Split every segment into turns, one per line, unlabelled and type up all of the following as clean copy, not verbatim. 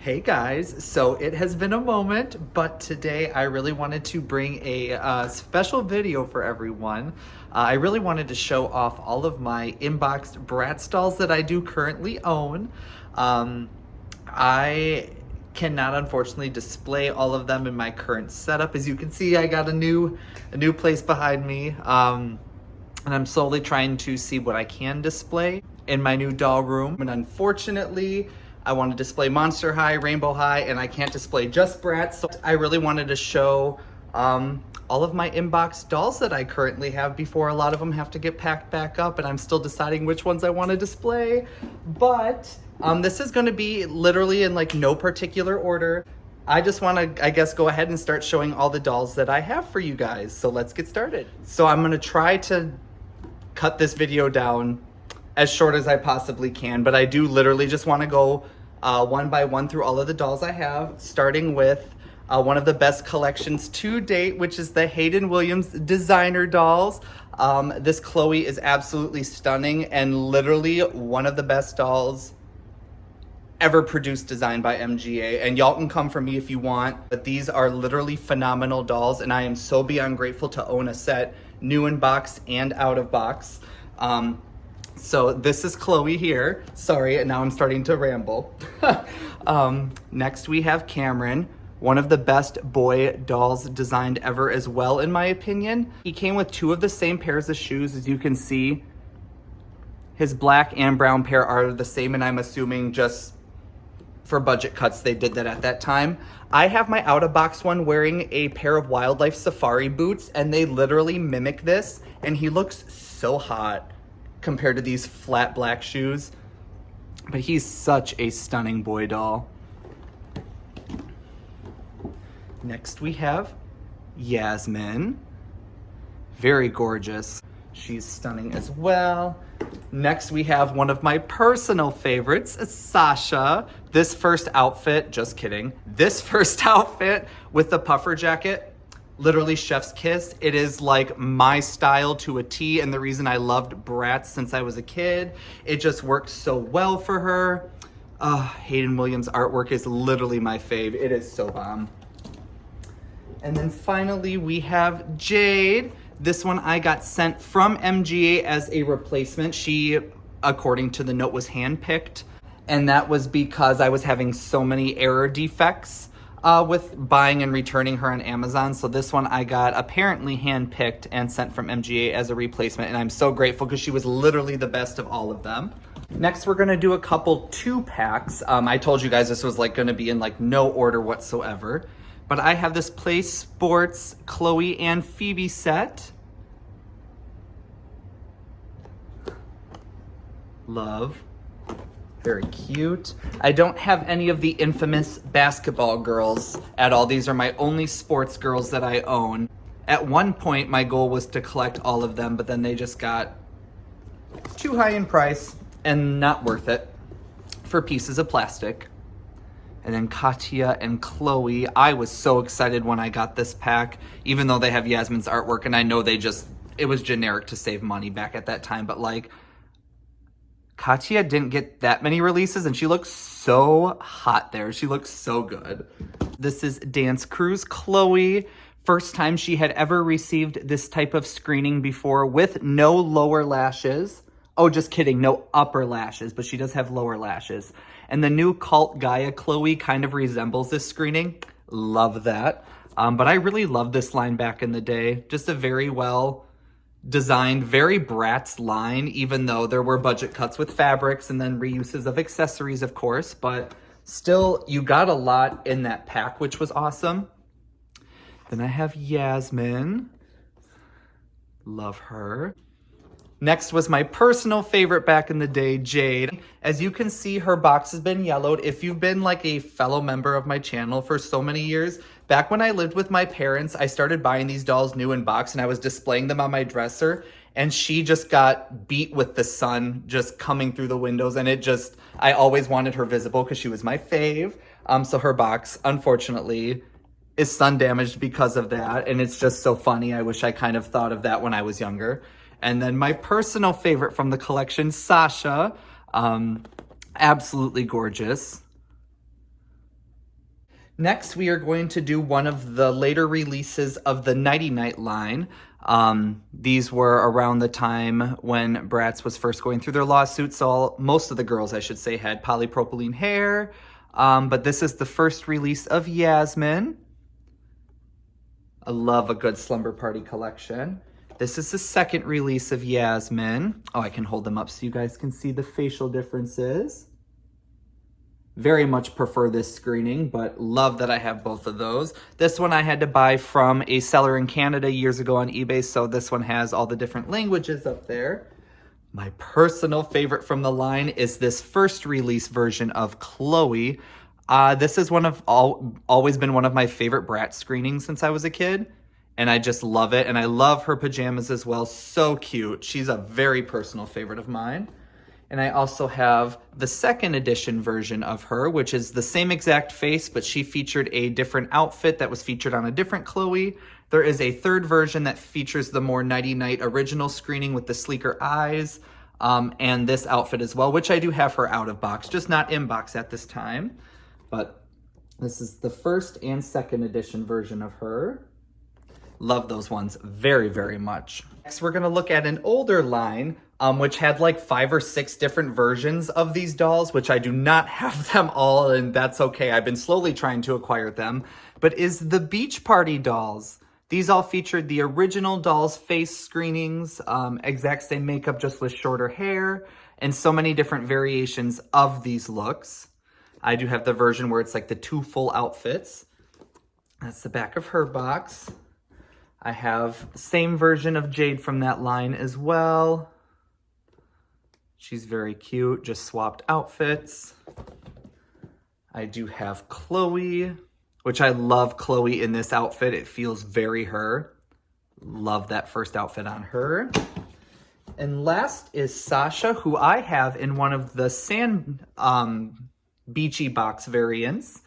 Hey guys, so it has been a moment, but today I really wanted to bring a special video for everyone. I really wanted to show off all of my inboxed Bratz dolls that I do currently own. I cannot unfortunately display all of them in my current setup. As you can see, I got a new place behind me, and I'm slowly trying to see what I can display in my new doll room. And unfortunately, I want to display Monster High, Rainbow High, and I can't display just Bratz. So I really wanted to show all of my inbox dolls that I currently have before a lot of them have to get packed back up, and I'm still deciding which ones I want to display. But this is going to be literally in like no particular order. I just want to, I guess, go ahead and start showing all the dolls that I have for you guys. So let's get started. So I'm going to try to cut this video down as short as I possibly can, but I do literally just want to go one by one through all of the dolls I have, starting with one of the best collections to date, which is the Hayden Williams designer dolls. This Chloe is absolutely stunning and literally one of the best dolls ever produced, designed by MGA, and y'all can come for me if you want, but these are literally phenomenal dolls, and I am so beyond grateful to own a set, new in box and out of box. So this is Chloe here. Sorry, and now I'm starting to ramble. Next we have Cameron, one of the best boy dolls designed ever as well, in my opinion. He came with two of the same pairs of shoes. As you can see, his black and brown pair are the same, and I'm assuming just for budget cuts they did that at that time. I have my out-of-box one wearing a pair of wildlife safari boots, and they literally mimic this, and he looks so hot compared to these flat black shoes. But he's such a stunning boy doll. Next we have Yasmin. Very gorgeous. She's stunning as well. Next we have one of my personal favorites, Sasha. This first outfit, just kidding. This first outfit with the puffer jacket, literally chef's kiss. It is like my style to a T, and the reason I loved Bratz since I was a kid. It just works so well for her. Hayden Williams artwork is literally my fave. It is so bomb. And then finally we have Jade. This one I got sent from MGA as a replacement. She, according to the note, was handpicked, and that was because I was having so many error defects with buying and returning her on Amazon. So this one I got apparently handpicked and sent from MGA as a replacement, and I'm so grateful because she was literally the best of all of them. Next, we're gonna do a couple 2-packs. I told you guys this was like gonna be in like no order whatsoever, but I have this Play Sports Chloe and Phoebe set. Love. Very cute. I don't have any of the infamous basketball girls at all. These are my only sports girls that I own. At one point, my goal was to collect all of them, but then they just got too high in price and not worth it for pieces of plastic. And then Katya and Chloe. I was so excited when I got this pack, even though they have Yasmin's artwork, and I know it was generic to save money back at that time, but like, Katya didn't get that many releases, and she looks so hot there. She looks so good. This is Dance Cruise Chloe. First time she had ever received this type of screening before, with no lower lashes. Oh, just kidding, no upper lashes, but she does have lower lashes. And the new Cult Gaia Chloe kind of resembles this screening. Love that. But I really loved this line back in the day. Just a very well designed, very Bratz line, even though there were budget cuts with fabrics and then reuses of accessories, of course, but still, you got a lot in that pack, which was awesome. Then I have Yasmin. Love her. Next was my personal favorite back in the day, Jade. As you can see, her box has been yellowed. If you've been like a fellow member of my channel for so many years, back when I lived with my parents, I started buying these dolls new in box, and I was displaying them on my dresser, and she just got beat with the sun just coming through the windows, and I always wanted her visible because she was my fave. So her box, unfortunately, is sun damaged because of that, and it's just so funny. I wish I kind of thought of that when I was younger. And then my personal favorite from the collection, Sasha. Absolutely gorgeous. Next, we are going to do one of the later releases of the Nighty Night line. These were around the time when Bratz was first going through their lawsuits, so most of the girls, I should say, had polypropylene hair. But this is the first release of Yasmin. I love a good slumber party collection. This is the second release of Yasmin. Oh, I can hold them up so you guys can see the facial differences. Very much prefer this screening, but love that I have both of those. This one I had to buy from a seller in Canada years ago on eBay, so this one has all the different languages up there. My personal favorite from the line is this first release version of Chloe. This is always been one of my favorite Bratz screenings since I was a kid, and I just love it. And I love her pajamas as well. So cute. She's a very personal favorite of mine. And I also have the second edition version of her, which is the same exact face, but she featured a different outfit that was featured on a different Chloe. There is a third version that features the more Nighty Night original screening with the sleeker eyes, and this outfit as well, which I do have her out of box, just not in box at this time. But this is the first and second edition version of her. Love those ones very, very much. Next, we're gonna look at an older line, which had like 5 or 6 different versions of these dolls, which I do not have them all, and that's okay. I've been slowly trying to acquire them, but is the Beach Party dolls. These all featured the original dolls' face screenings, exact same makeup, just with shorter hair, and so many different variations of these looks. I do have the version where it's like the 2 full outfits. That's the back of her box. I have the same version of Jade from that line as well. She's very cute, just swapped outfits. I do have Chloe, which I love Chloe in this outfit. It feels very her. Love that first outfit on her. And last is Sasha, who I have in one of the sand beachy box variants,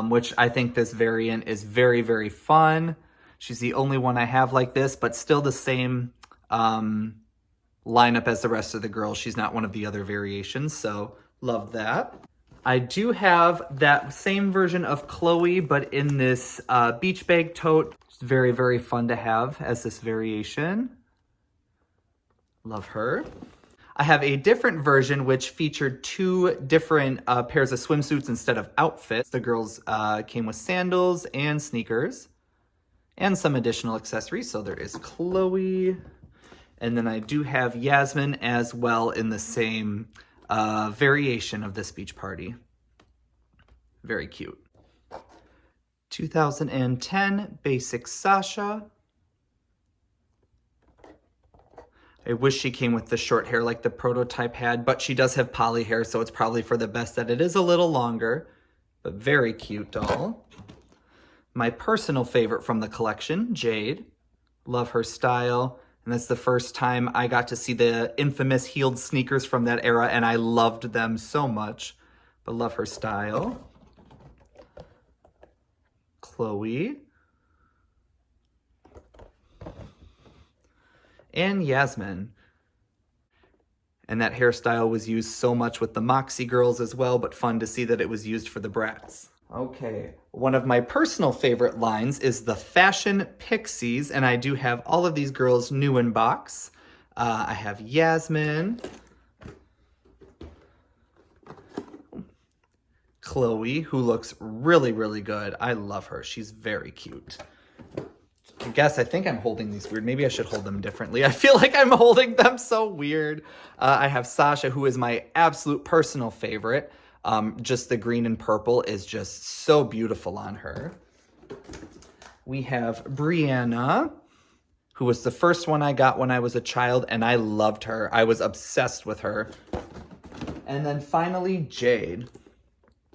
which I think this variant is very, very fun. She's the only one I have like this, but still the same lineup as the rest of the girls. She's not one of the other variations, so love that. I do have that same version of Chloe, but in this beach bag tote. It's very, very fun to have as this variation. Love her. I have a different version which featured 2 different pairs of swimsuits instead of outfits. The girls came with sandals and sneakers and some additional accessories. So there is Chloe. And then I do have Yasmin as well in the same variation of this beach party. Very cute. 2010 Basic Sasha. I wish she came with the short hair like the prototype had, but she does have poly hair, so it's probably for the best that it is a little longer, but very cute doll. My personal favorite from the collection, Jade. Love her style. And that's the first time I got to see the infamous heeled sneakers from that era, and I loved them so much. But love her style. Chloe. And Yasmin. And that hairstyle was used so much with the Moxie girls as well, but fun to see that it was used for the Bratz. Okay, one of my personal favorite lines is the Fashion Pixies, and I do have all of these girls new in box. I have Yasmin, Chloe, who looks really, really good. I love her. She's very cute. I think I'm holding these weird. Maybe I should hold them differently. I feel like I'm holding them so weird. I have Sasha, who is my absolute personal favorite. Just the green and purple is just so beautiful on her. We have Brianna, who was the first one I got when I was a child, and I loved her. I was obsessed with her. And then finally, Jade.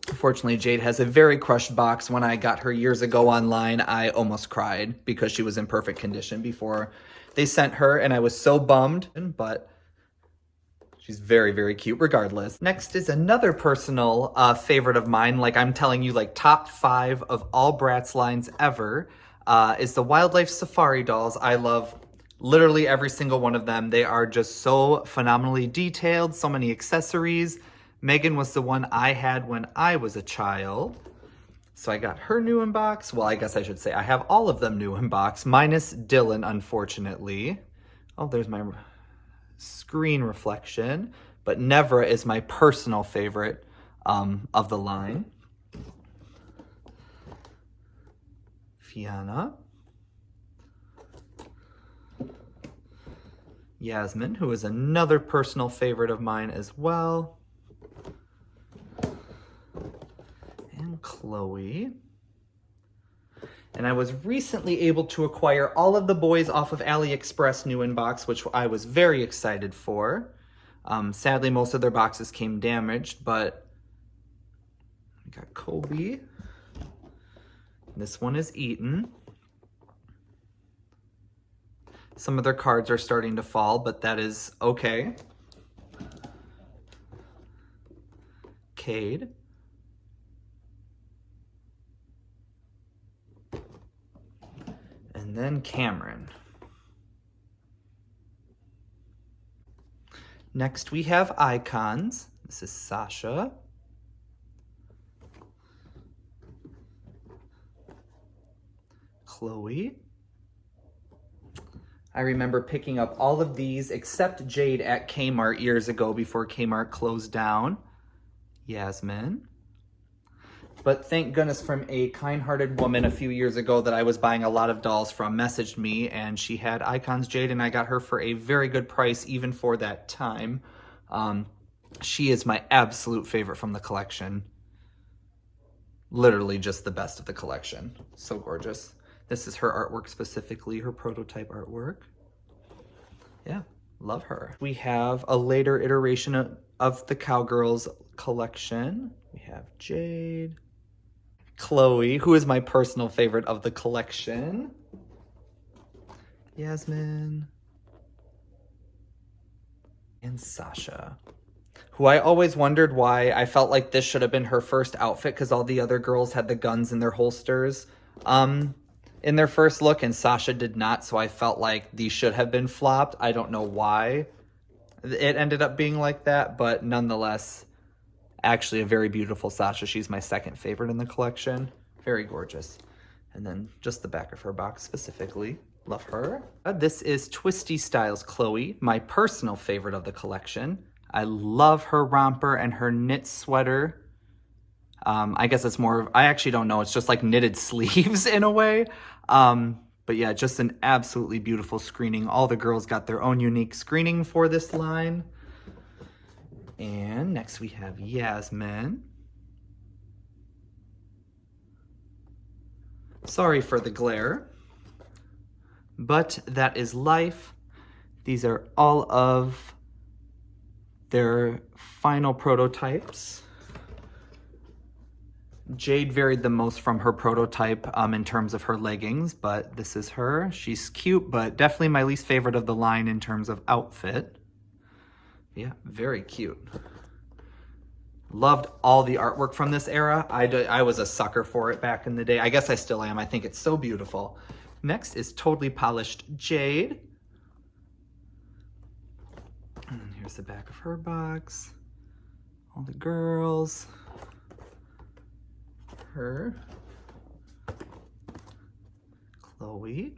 Unfortunately, Jade has a very crushed box. When I got her years ago online, I almost cried because she was in perfect condition before they sent her, and I was so bummed, but she's very, very cute regardless. Next is another personal favorite of mine. Like I'm telling you, like top 5 of all Bratz lines ever is the Wildlife Safari dolls. I love literally every single one of them. They are just so phenomenally detailed, so many accessories. Megan was the one I had when I was a child. So I got her new in box. Well, I guess I should say I have all of them new in box, minus Dylan, unfortunately. Oh, there's my screen reflection. But Nevra is my personal favorite of the line. Fiona. Yasmin, who is another personal favorite of mine as well. And Chloe. And I was recently able to acquire all of the boys off of AliExpress new in box, which I was very excited for. Sadly, most of their boxes came damaged, but we got Kobe. This one is Eaton. Some of their cards are starting to fall, but that is okay. Cade. And then Cameron. Next we have icons. This is Sasha. Chloe. I remember picking up all of these except Jade at Kmart years ago before Kmart closed down. Yasmin. But thank goodness from a kind-hearted woman a few years ago that I was buying a lot of dolls from messaged me, and she had icons Jade, and I got her for a very good price even for that time. She is my absolute favorite from the collection. Literally just the best of the collection. So gorgeous. This is her artwork specifically, her prototype artwork. Yeah, love her. We have a later iteration of the Cowgirls collection. We have Jade. Chloe, who is my personal favorite of the collection. Yasmin. And Sasha, who I always wondered why I felt like this should have been her first outfit because all the other girls had the guns in their holsters in their first look, and Sasha did not, so I felt like these should have been flopped. I don't know why it ended up being like that, but nonetheless, actually a very beautiful Sasha. She's my second favorite in the collection. Very gorgeous. And then just the back of her box specifically. Love her. This is Twisty Styles Chloe, my personal favorite of the collection. I love her romper and her knit sweater. I guess it's more, I actually don't know. It's just like knitted sleeves in a way. But yeah, just an absolutely beautiful screening. All the girls got their own unique screening for this line. And next we have Yasmin. Sorry for the glare, but that is life. These are all of their final prototypes. Jade varied the most from her prototype in terms of her leggings, but this is her. She's cute, but definitely my least favorite of the line in terms of outfit. Yeah, very cute. Loved all the artwork from this era. I was a sucker for it back in the day. I guess I still am. I think it's so beautiful. Next is Totally Polished Jade. And then here's the back of her box. All the girls. Her. Chloe.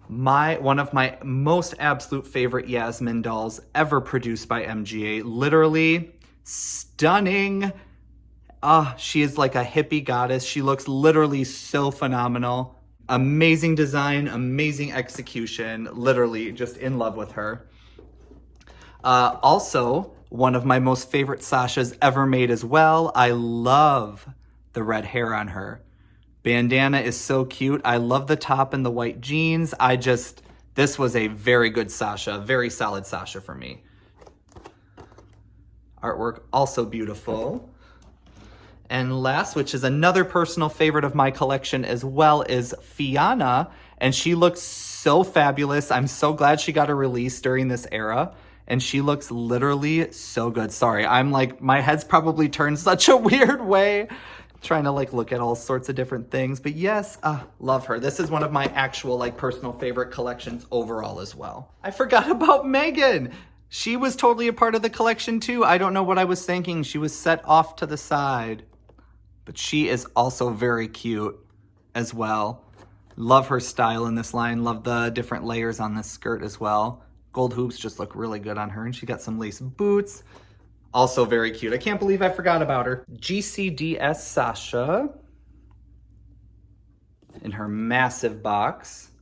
One of my most absolute favorite Yasmin dolls ever produced by MGA. Literally stunning. She is like a hippie goddess. She looks literally so phenomenal. Amazing design, amazing execution. Literally just in love with her. Also, one of my most favorite Sashas ever made as well. I love the red hair on her. Bandana is so cute. I love the top and the white jeans. This was a very good Sasha, very solid Sasha for me. Artwork also beautiful. And last, which is another personal favorite of my collection as well, is Fiona. And she looks so fabulous. I'm so glad she got a release during this era. And she looks literally so good. Sorry, I'm like, my head's probably turned such a weird way. Trying to like look at all sorts of different things. But yes, love her. This is one of my actual like personal favorite collections overall as well. I forgot about Megan. She was totally a part of the collection too. I don't know what I was thinking. She was set off to the side. But she is also very cute as well. Love her style in this line. Love the different layers on this skirt as well. Gold hoops just look really good on her. And she got some lace boots. Also very cute. I can't believe I forgot about her. GCDS Sasha in her massive box.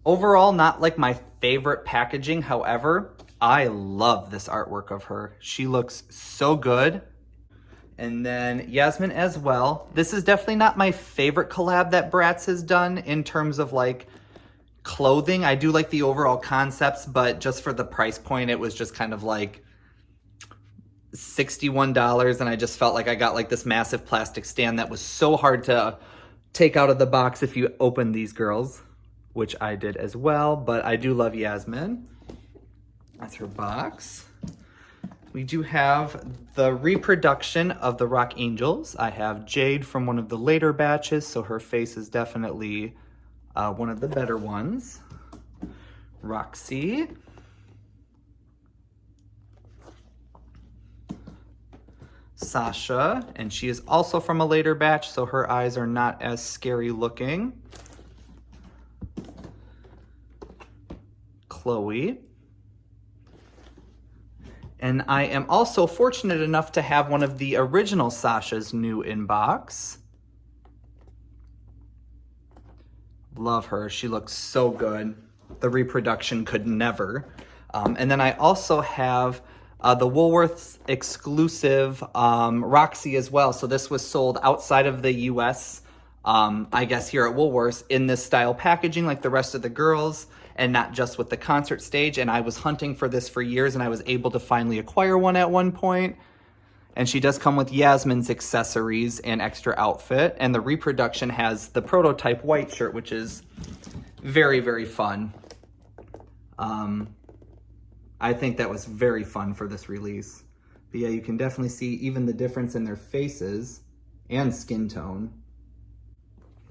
Overall, not like my favorite packaging. However, I love this artwork of her. She looks so good. And then Yasmin as well. This is definitely not my favorite collab that Bratz has done in terms of like clothing. I do like the overall concepts, but just for the price point, it was just kind of like $61. And I just felt like I got like this massive plastic stand that was so hard to take out of the box if you open these girls, which I did as well. But I do love Yasmin. That's her box. We do have the reproduction of the Rock Angels. I have Jade from one of the later batches, so her face is definitely one of the better ones. Roxy. Sasha, and she is also from a later batch, so her eyes are not as scary looking. Chloe. And I am also fortunate enough to have one of the original Sasha's new inbox. Love her. She looks so good. The reproduction could never. And then I also have the Woolworths exclusive Roxy as well. So this was sold outside of the US, I guess here at Woolworths, in this style packaging like the rest of the girls, and not just with the concert stage. And I was hunting for this for years, and I was able to finally acquire one at one point. And she does come with Yasmin's accessories and extra outfit. And the reproduction has the prototype white shirt, which is very, very fun. I think that was very fun for this release. But yeah, you can definitely see even the difference in their faces and skin tone.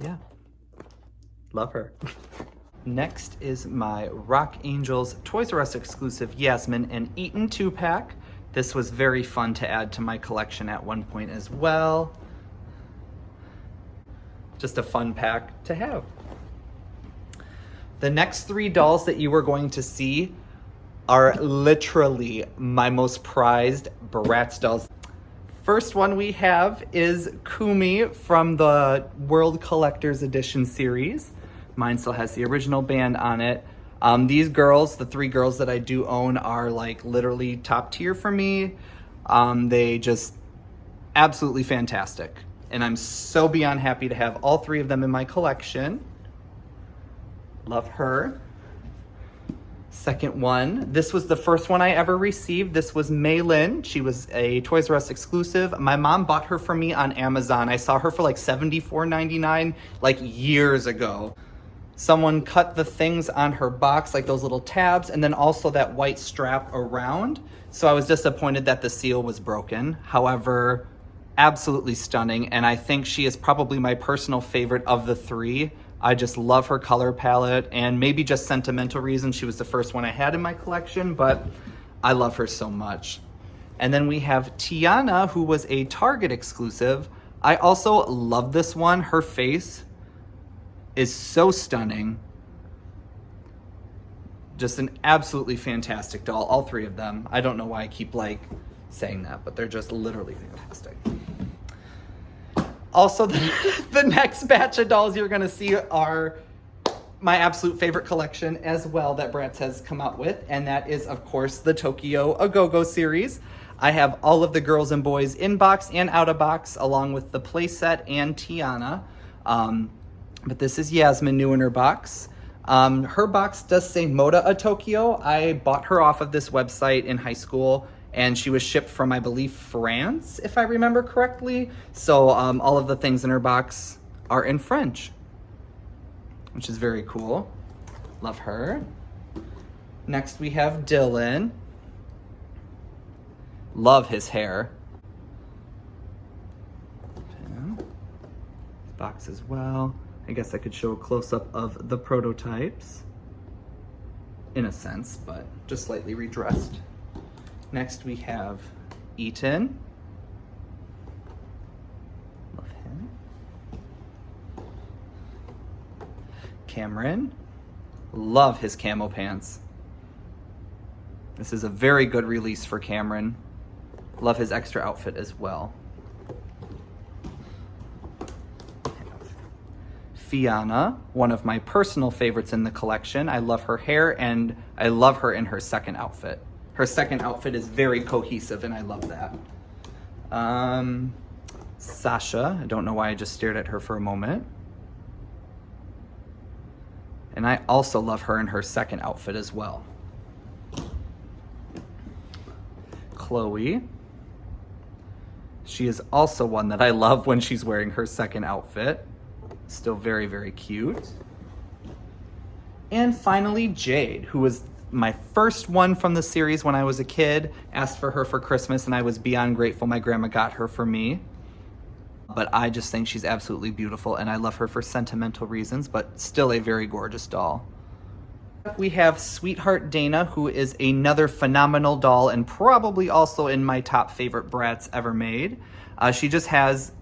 Yeah, love her. Next is my Rock Angels Toys R Us exclusive Yasmin and Eaton 2-pack. This was very fun to add to my collection at one point as well. Just a fun pack to have. The next three dolls that you are going to see are literally my most prized Bratz dolls. First one we have is Kumi from the World Collector's Edition series. Mine still has the original band on it. These girls, the three girls that I do own, are like literally top tier for me. They just absolutely fantastic. And I'm so beyond happy to have all three of them in my collection. Love her. Second one, this was the first one I ever received. This was Maylin. She was a Toys R Us exclusive. My mom bought her for me on Amazon. I saw her for like $74.99 like years ago. Someone cut the things on her box, like those little tabs, and then also that white strap around. So I was disappointed that the seal was broken. However, absolutely stunning. And I think she is probably my personal favorite of the three. I just love her color palette, and maybe just sentimental reasons. She was the first one I had in my collection, but I love her so much. And then we have Tiana, who was a Target exclusive. I also love this one. Her face is so stunning. Just an absolutely fantastic doll, all three of them. I don't know why I keep like saying that, but they're just literally fantastic. Also, the next batch of dolls you're gonna see are my absolute favorite collection as well that Bratz has come out with, and that is, of course, the Tokyo Agogo series. I have all of the girls and boys in box and out of box, along with the playset and Tiana. But this is Yasmin new in her box. Her box does say Moda a Tokyo. I bought her off of this website in high school, and she was shipped from, I believe, France, if I remember correctly. So all of the things in her box are in French, which is very cool. Love her. Next we have Dylan. Love his hair. Box as well. I guess I could show a close-up of the prototypes. in a sense, but just slightly redressed. Next we have Eaton. Love him. Cameron. Love his camo pants. This is a very good release for Cameron. Love his extra outfit as well. Fiona, one of my personal favorites in the collection. I love her hair and I love her in her second outfit. Her second outfit is very cohesive and I love that. Sasha, I don't know why I just stared at her for a moment. And I also love her in her second outfit as well. Chloe. She is also one that I love when she's wearing her second outfit. Still very, very cute. And finally, Jade, who was my first one from the series when I was a kid. Asked for her for Christmas and I was beyond grateful my grandma got her for me. But I just think she's absolutely beautiful and I love her for sentimental reasons, but still a very gorgeous doll. We have Sweetheart Dana, who is another phenomenal doll and probably also in my top favorite Bratz ever made. She just has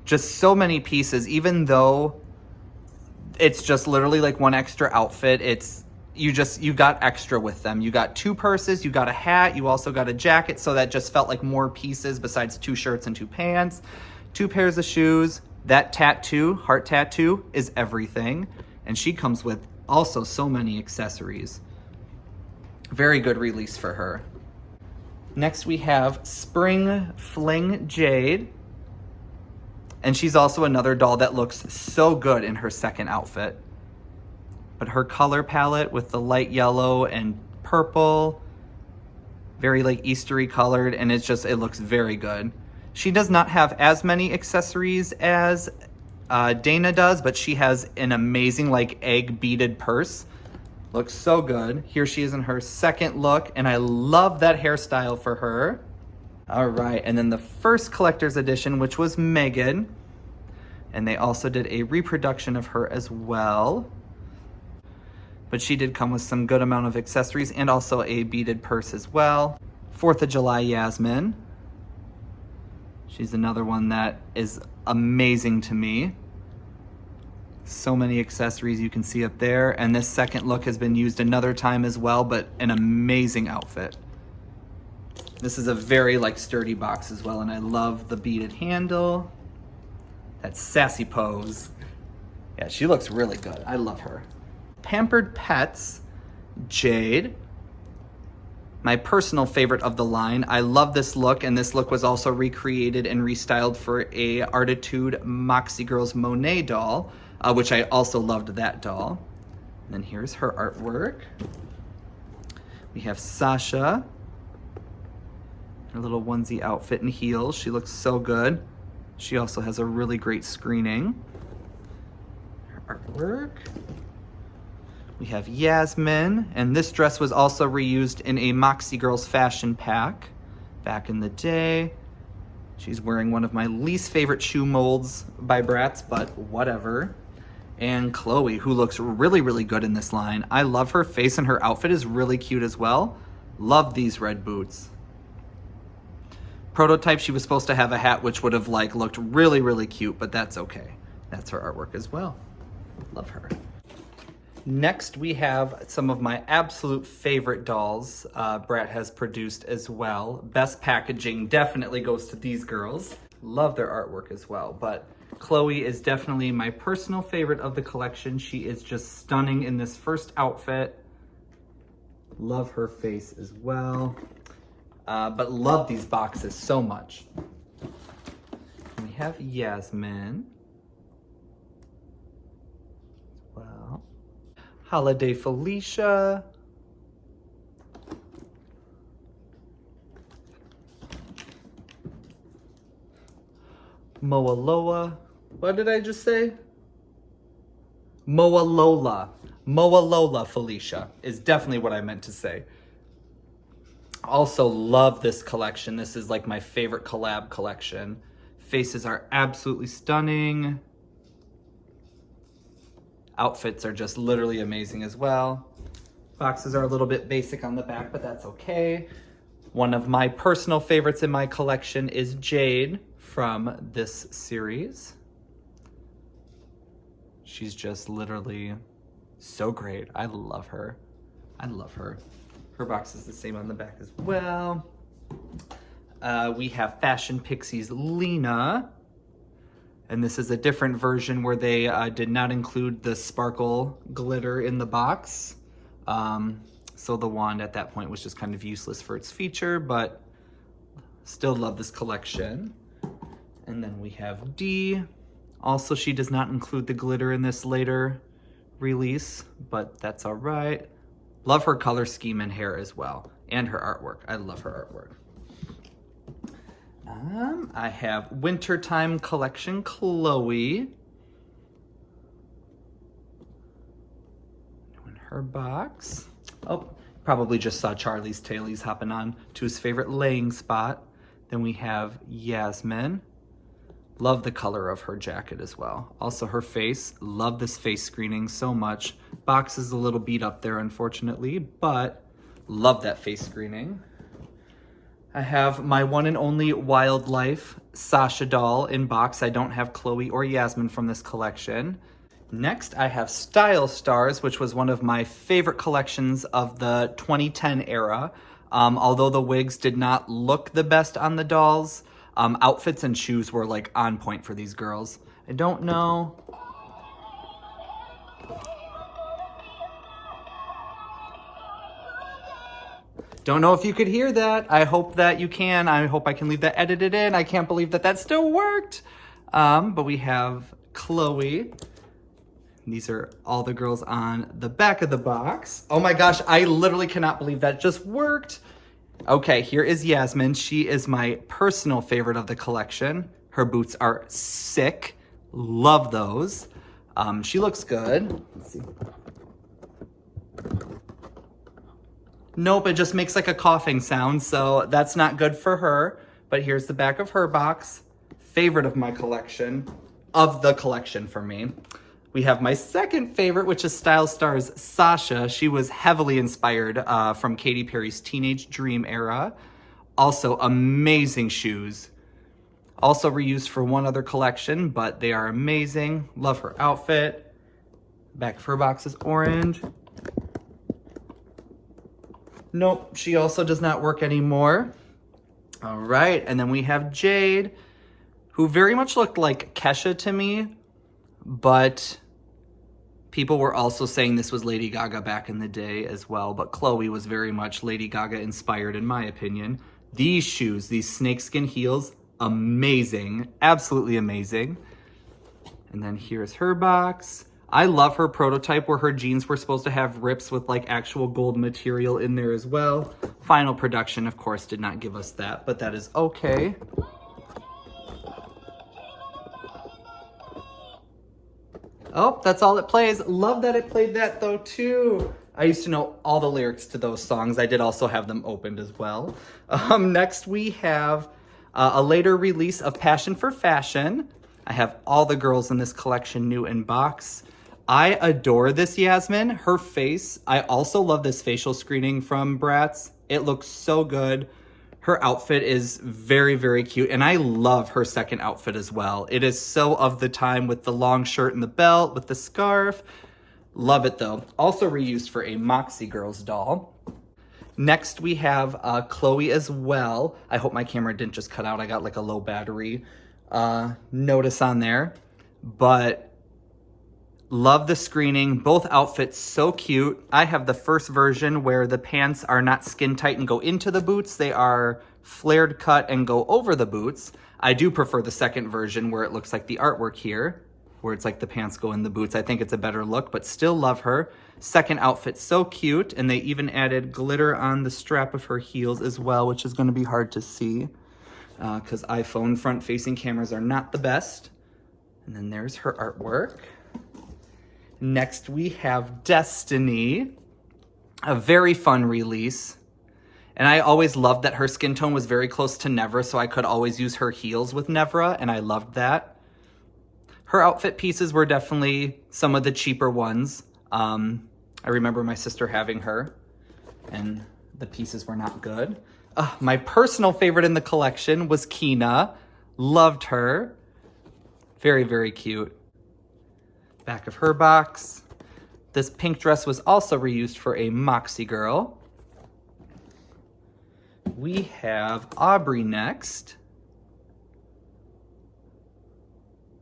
just so many pieces, even though it's just literally like one extra outfit. You got extra with them. You got 2 purses, you got a hat, you also got a jacket, so that just felt like more pieces besides 2 shirts and 2 pants, 2 pairs of shoes. That tattoo, heart tattoo, is everything. And she comes with also so many accessories. Very good release for her. Next we have Spring Fling Jade. And she's also another doll that looks so good in her second outfit. But her color palette with the light yellow and purple, very like Eastery colored, and it looks very good. She does not have as many accessories as Dana does, but she has an amazing like egg beaded purse. Looks so good. Here she is in her second look, and I love that hairstyle for her. All right, and then the first collector's edition, which was Megan, and they also did a reproduction of her as well. But she did come with some good amount of accessories and also a beaded purse as well. 4th of July Yasmin. She's another one that is amazing to me. So many accessories you can see up there. And this second look has been used another time as well, but an amazing outfit. This is a very like sturdy box as well, and I love the beaded handle. That sassy pose. Yeah, she looks really good. I love her. Pampered Pets, Jade. My personal favorite of the line. I love this look, and this look was also recreated and restyled for a Artitude Moxie Girls Monet doll, which I also loved that doll. And then here's her artwork. We have Sasha. Her little onesie outfit and heels. She looks so good. She also has a really great screening. Her artwork. We have Yasmin, and this dress was also reused in a Moxie Girls fashion pack back in the day. She's wearing one of my least favorite shoe molds by Bratz, but whatever. And Chloe, who looks really, really good in this line. I love her face, and her outfit is really cute as well. Love these red boots. Prototype, she was supposed to have a hat which would have like looked really, really cute, but that's okay. That's her artwork as well. Love her. Next, we have some of my absolute favorite dolls Brat has produced as well. Best packaging definitely goes to these girls. Love their artwork as well, but Chloe is definitely my personal favorite of the collection. She is just stunning in this first outfit. Love her face as well. But love these boxes so much. And we have Yasmin. Well, Holiday Felicia. Moa Loa. What did I just say? Moa Lola. Moa Lola Felicia is definitely what I meant to say. Also love this collection. This is like my favorite collab collection. Faces are absolutely stunning. Outfits are just literally amazing as well. Boxes are a little bit basic on the back, but that's okay. One of my personal favorites in my collection is Jade from this series. She's just literally so great. I love her. I love her. Her box is the same on the back as well. We have Fashion Pixies Lena. And this is a different version where they did not include the sparkle glitter in the box. So the wand at that point was just kind of useless for its feature, but still love this collection. And then we have D. Also, she does not include the glitter in this later release, but that's all right. Love her color scheme and hair as well, and her artwork. I love her artwork. I have Wintertime Collection Chloe. In her box. Oh, probably just saw Charlie's tailies hopping on to his favorite laying spot. Then we have Yasmin. Love the color of her jacket as well. Also her face. Love this face screening so much. Box is a little beat up there, unfortunately, but love that face screening. I have my one and only Wildlife Sasha doll in box. I don't have Chloe or Yasmin from this collection. Next, I have Style Stars, which was one of my favorite collections of the 2010 era. Although the wigs did not look the best on the dolls, outfits and shoes were like on point for these girls. I don't know. Don't know if you could hear that. I hope that you can. I hope I can leave that edited in. I can't believe that that still worked. But we have Chloe. These are all the girls on the back of the box. Oh my gosh, I literally cannot believe that just worked. Okay, here is Yasmin. She is my personal favorite of the collection. Her boots are sick. Love those. She looks good. Let's see. Nope, it just makes like a coughing sound, so that's not good for her. But here's the back of her box. Favorite of my collection, of the collection for me. We have my second favorite, which is Style Stars Sasha. She was heavily inspired from Katy Perry's Teenage Dream era. Also, amazing shoes. Also reused for one other collection, but they are amazing. Love her outfit. Back of her box is orange. Nope, she also does not work anymore. All right, and then we have Jade, who very much looked like Kesha to me, but people were also saying this was Lady Gaga back in the day as well, but Chloe was very much Lady Gaga inspired in my opinion. These shoes, these snakeskin heels, amazing, absolutely amazing. And then here's her box. I love her prototype where her jeans were supposed to have rips with like actual gold material in there as well. Final production, of course, did not give us that, but that is okay. Oh, that's all it plays. Love that it played that though too. I used to know all the lyrics to those songs. I did also have them opened as well. Next we have a later release of Passion for Fashion. I have all the girls in this collection new in box. I adore this Yasmin, her face. I also love this facial screening from Bratz. It looks so good. Her outfit is very, very cute. And I love her second outfit as well. It is so of the time with the long shirt and the belt, with the scarf. Love it though. Also reused for a Moxie Girls doll. Next we have Chloe as well. I hope my camera didn't just cut out. I got like a low battery notice on there. But love the screening. Both outfits so cute. I have the first version where the pants are not skin tight and go into the boots. They are flared cut and go over the boots. I do prefer the second version where it looks like the artwork here, where it's like the pants go in the boots. I think it's a better look, but still love her. Second outfit, so cute. And they even added glitter on the strap of her heels as well, which is gonna be hard to see because iPhone front-facing cameras are not the best. And then there's her artwork. Next, we have Destiny, a very fun release. And I always loved that her skin tone was very close to Nevra, so I could always use her heels with Nevra, and I loved that. Her outfit pieces were definitely some of the cheaper ones. I remember my sister having her, and the pieces were not good. My personal favorite in the collection was Kina. Loved her. Very, very cute. Back of her box. This pink dress was also reused for a Moxie girl. We have Aubrey next.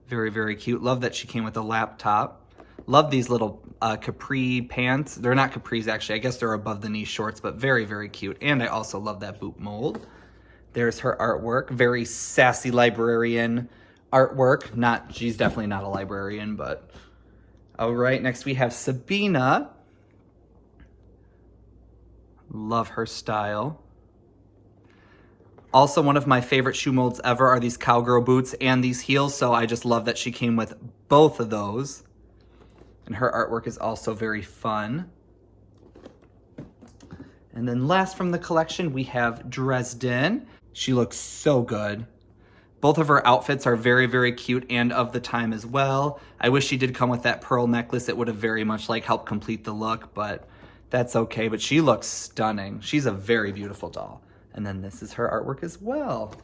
Very, very cute. Love that she came with a laptop. Love these little capri pants. They're not capris, actually. I guess they're above the knee shorts, but very, very cute. And I also love that boot mold. There's her artwork. Very sassy librarian artwork. She's definitely not a librarian, but... All right, next we have Sabina. Love her style. Also, one of my favorite shoe molds ever are these cowgirl boots and these heels, so I just love that she came with both of those. And her artwork is also very fun. And then last from the collection, we have Dresden. She looks so good. Both of her outfits are very, very cute and of the time as well. I wish she did come with that pearl necklace. It would have very much like helped complete the look, but that's okay. But she looks stunning. She's a very beautiful doll. And then this is her artwork as well.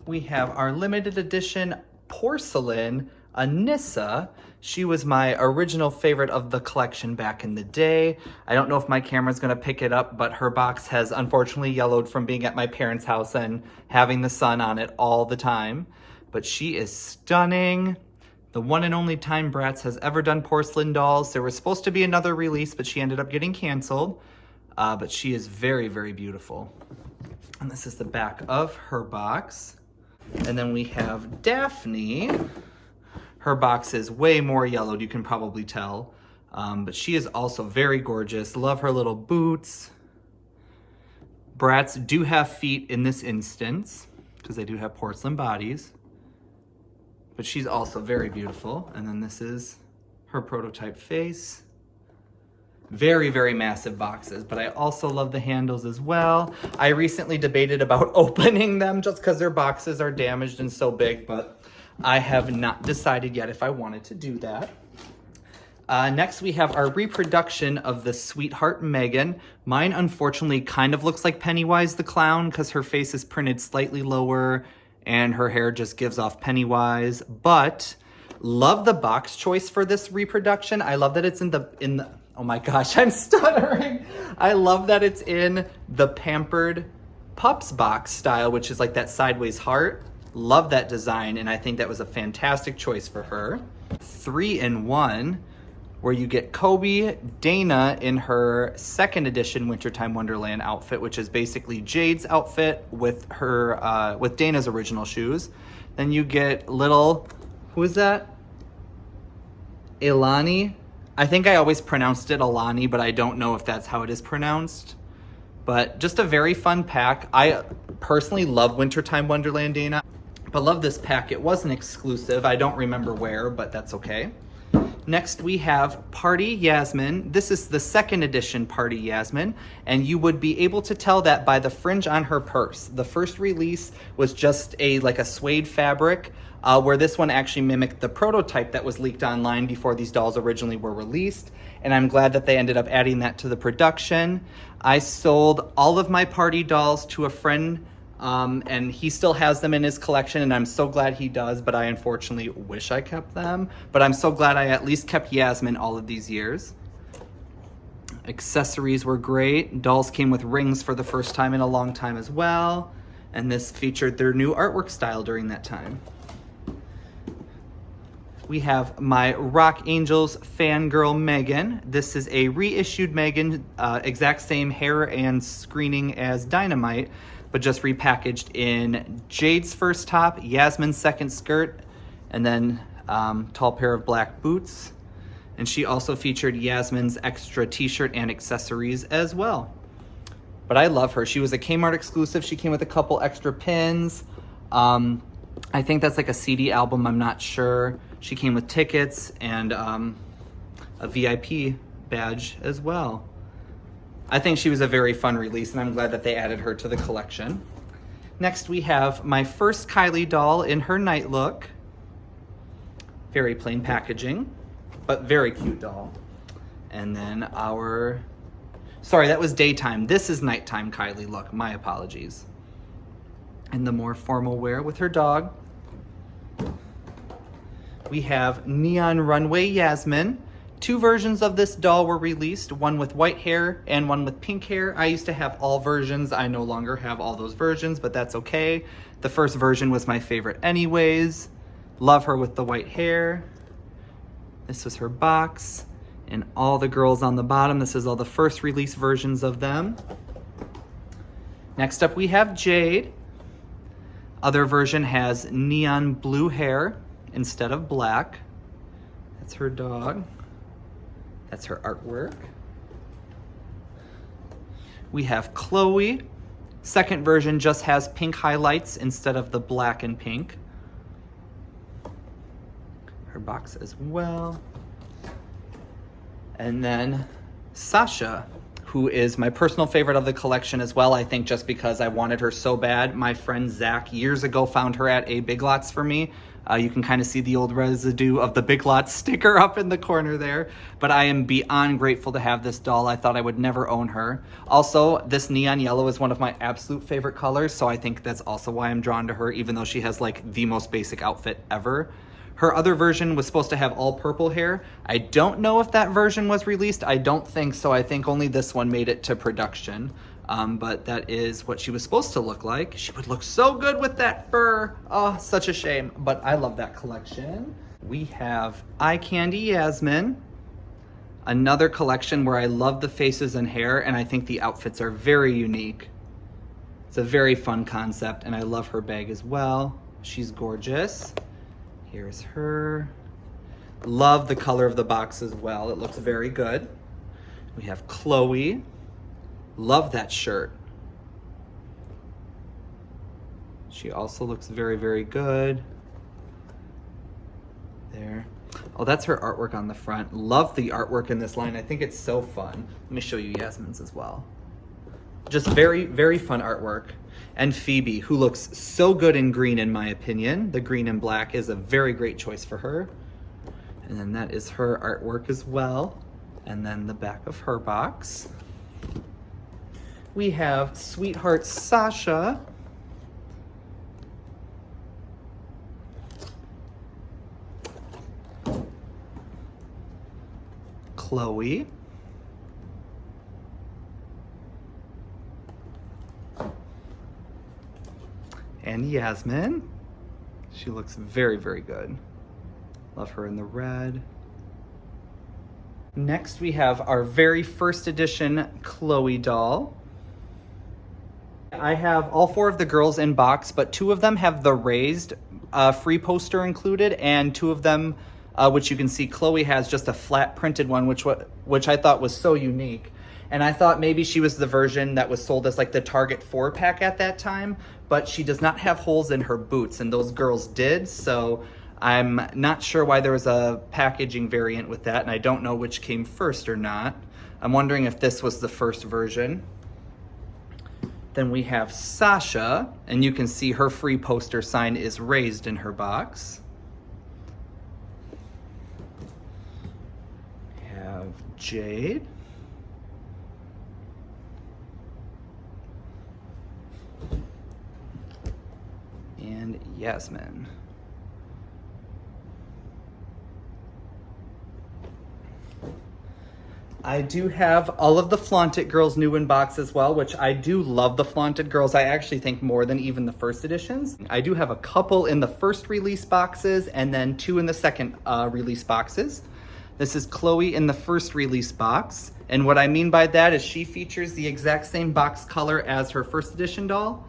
We have our limited edition Porcelain, Anissa. She was my original favorite of the collection back in the day. I don't know if my camera's gonna pick it up, but her box has unfortunately yellowed from being at my parents' house and having the sun on it all the time. But she is stunning. The one and only time Bratz has ever done porcelain dolls. There was supposed to be another release, but she ended up getting canceled. But she is very, very beautiful. And this is the back of her box. And then we have Daphne. Her box is way more yellowed, you can probably tell. But she is also very gorgeous. Love her little boots. Bratz do have feet in this instance, because they do have porcelain bodies. But she's also very beautiful. And then this is her prototype face. Very, very massive boxes, but I also love the handles as well. I recently debated about opening them just because their boxes are damaged and so big, but I have not decided yet if I wanted to do that. Next, we have our reproduction of the Sweetheart Megan. Mine, unfortunately, kind of looks like Pennywise the Clown because her face is printed slightly lower and her hair just gives off Pennywise, but love the box choice for this reproduction. I love that it's in the oh my gosh, I'm stuttering. I love that it's in the Pampered Pups box style, which is like that sideways heart. Love that design, and I think that was a fantastic choice for her. 3-in-1, where you get Kobe, Dana in her second edition Wintertime Wonderland outfit, which is basically Jade's outfit with her with Dana's original shoes. Then you get little, who is that? Ilani. I think I always pronounced it Alani, but I don't know if that's how it is pronounced. But just a very fun pack. I personally love Wintertime Wonderland Dana, but love this pack. It wasn't exclusive. I don't remember where, but that's okay. Next, we have Party Yasmin. This is the second edition Party Yasmin, and you would be able to tell that by the fringe on her purse. The first release was just like a suede fabric, where this one actually mimicked the prototype that was leaked online before these dolls originally were released, and I'm glad that they ended up adding that to the production. I sold all of my party dolls to a friend, and he still has them in his collection, and I'm so glad he does, but I unfortunately wish I kept them. But I'm so glad I at least kept Yasmin all of these years. Accessories were great. Dolls came with rings for the first time in a long time as well, and this featured their new artwork style during that time. We have my Rock Angels fangirl Megan. This is a reissued Megan, exact same hair and screening as Dynamite, but just repackaged in Jade's first top, Yasmin's second skirt, and then tall pair of black boots. And she also featured Yasmin's extra t-shirt and accessories as well. But I love her. She was a Kmart exclusive. She came with a couple extra pins. I think that's like a CD album, I'm not sure. She came with tickets and a VIP badge as well. I think she was a very fun release, and I'm glad that they added her to the collection. Next, we have my first Kylie doll in her night look. Very plain packaging, but very cute doll. And then sorry, that was daytime. This is nighttime Kylie look, my apologies. And the more formal wear with her dog. We have Neon Runway Yasmin. 2 versions of this doll were released, one with white hair and one with pink hair. I used to have all versions. I no longer have all those versions, but that's okay. The first version was my favorite anyways. Love her with the white hair. This was her box. And all the girls on the bottom. This is all the first release versions of them. Next up we have Jade. Other version has neon blue hair instead of black. That's her dog. That's her artwork. We have Chloe. Second version just has pink highlights instead of the black and pink. Her box as well. And then Sasha, who is my personal favorite of the collection as well. I think just because I wanted her so bad. My friend Zach years ago found her at a Big Lots for me. You can kind of see the old residue of the Big Lots sticker up in the corner there. But I am beyond grateful to have this doll. I thought I would never own her. Also, this neon yellow is one of my absolute favorite colors, so I think that's also why I'm drawn to her, even though she has like the most basic outfit ever. Her other version was supposed to have all purple hair. I don't know if that version was released. I don't think so. I think only this one made it to production. But that is what she was supposed to look like. She would look so good with that fur. Oh, such a shame. But I love that collection. We have Eye Candy Yasmin. Another collection where I love the faces and hair, and I think the outfits are very unique. It's a very fun concept, and I love her bag as well. She's gorgeous. Here's her. Love the color of the box as well. It looks very good. We have Chloe. Love that shirt. She also looks very, very good. There. Oh, that's her artwork on the front. Love the artwork in this line. I think it's so fun. Let me show you Yasmin's as well. Just very, very fun artwork. And Phoebe, who looks so good in green in my opinion. The green and black is a very great choice for her. And then that is her artwork as well. And then the back of her box. We have Sweetheart Sasha. Chloe. And Yasmin. She looks very, very good. Love her in the red. Next we have our very first edition Chloe doll. I have all 4 of the girls in box, but 2 of them have the raised free poster included, and 2 of them, which you can see Chloe has just a flat printed one, which I thought was so unique. And I thought maybe she was the version that was sold as like the Target 4-pack at that time, but she does not have holes in her boots, and those girls did, so I'm not sure why there was a packaging variant with that, and I don't know which came first or not. I'm wondering if this was the first version. Then we have Sasha, and you can see her free poster sign is raised in her box. We have Jade. And Yasmin. I do have all of the Flaunted girls new in box as well, which I do love the Flaunted girls. I actually think more than even the first editions. I do have a couple in the first release boxes and then 2 in the second release boxes. This is Chloe in the first release box. And what I mean by that is she features the exact same box color as her first edition doll.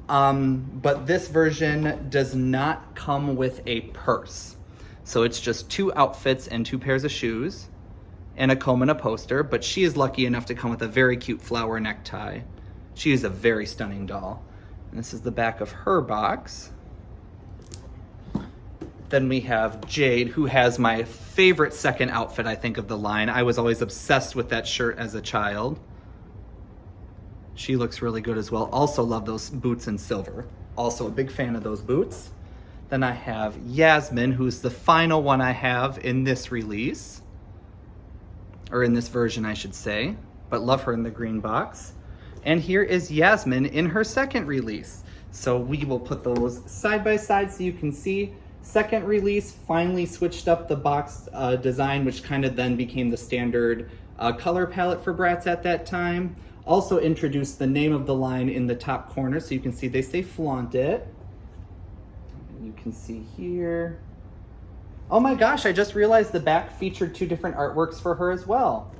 But this version does not come with a purse. So it's just 2 outfits and 2 pairs of shoes and a comb and a poster, but she is lucky enough to come with a very cute flower necktie. She is a very stunning doll. And this is the back of her box. Then we have Jade, who has my favorite second outfit, I think, of the line. I was always obsessed with that shirt as a child. She looks really good as well. Also love those boots in silver. Also a big fan of those boots. Then I have Yasmin, who's the final one I have in this release. or in this version, I should say, but love her in the green box. And here is Yasmin in her second release. So we will put those side by side so you can see. Second release finally switched up the box design, which kind of then became the standard color palette for Bratz at that time. Also introduced the name of the line in the top corner, so you can see they say Flaunted. You can see here. Oh my gosh, I just realized the back featured 2 different artworks for her as well.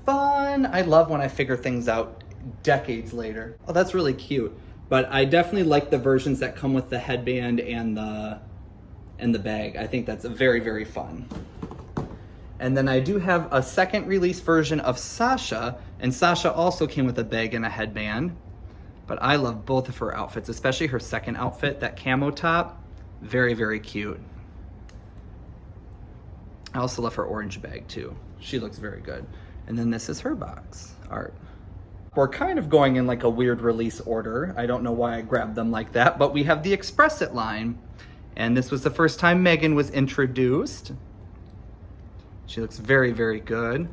Fun! I love when I figure things out decades later. Oh, that's really cute. But I definitely like the versions that come with the headband and the bag. I think that's very, very fun. And then I do have a second release version of Sasha, and Sasha also came with a bag and a headband. But I love both of her outfits, especially her second outfit, that camo top. Very, very cute. I also love her orange bag too. She looks very good. And then this is her box art. We're kind of going in like a weird release order. I don't know why I grabbed them like that, but we have the Express It line. And this was the first time Megan was introduced. She looks very, very good.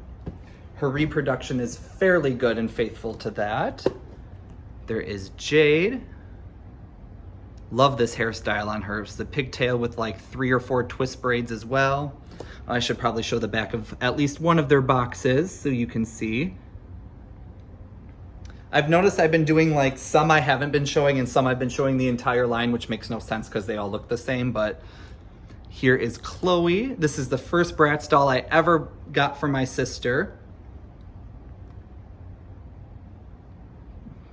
Her reproduction is fairly good and faithful to that. There is Jade. Love this hairstyle on her. It's the pigtail with like 3 or 4 twist braids as well. I should probably show the back of at least one of their boxes so you can see. I've noticed I've been doing like some I haven't been showing and some I've been showing the entire line, which makes no sense because they all look the same, but here is Chloe. This is the first Bratz doll I ever got for my sister.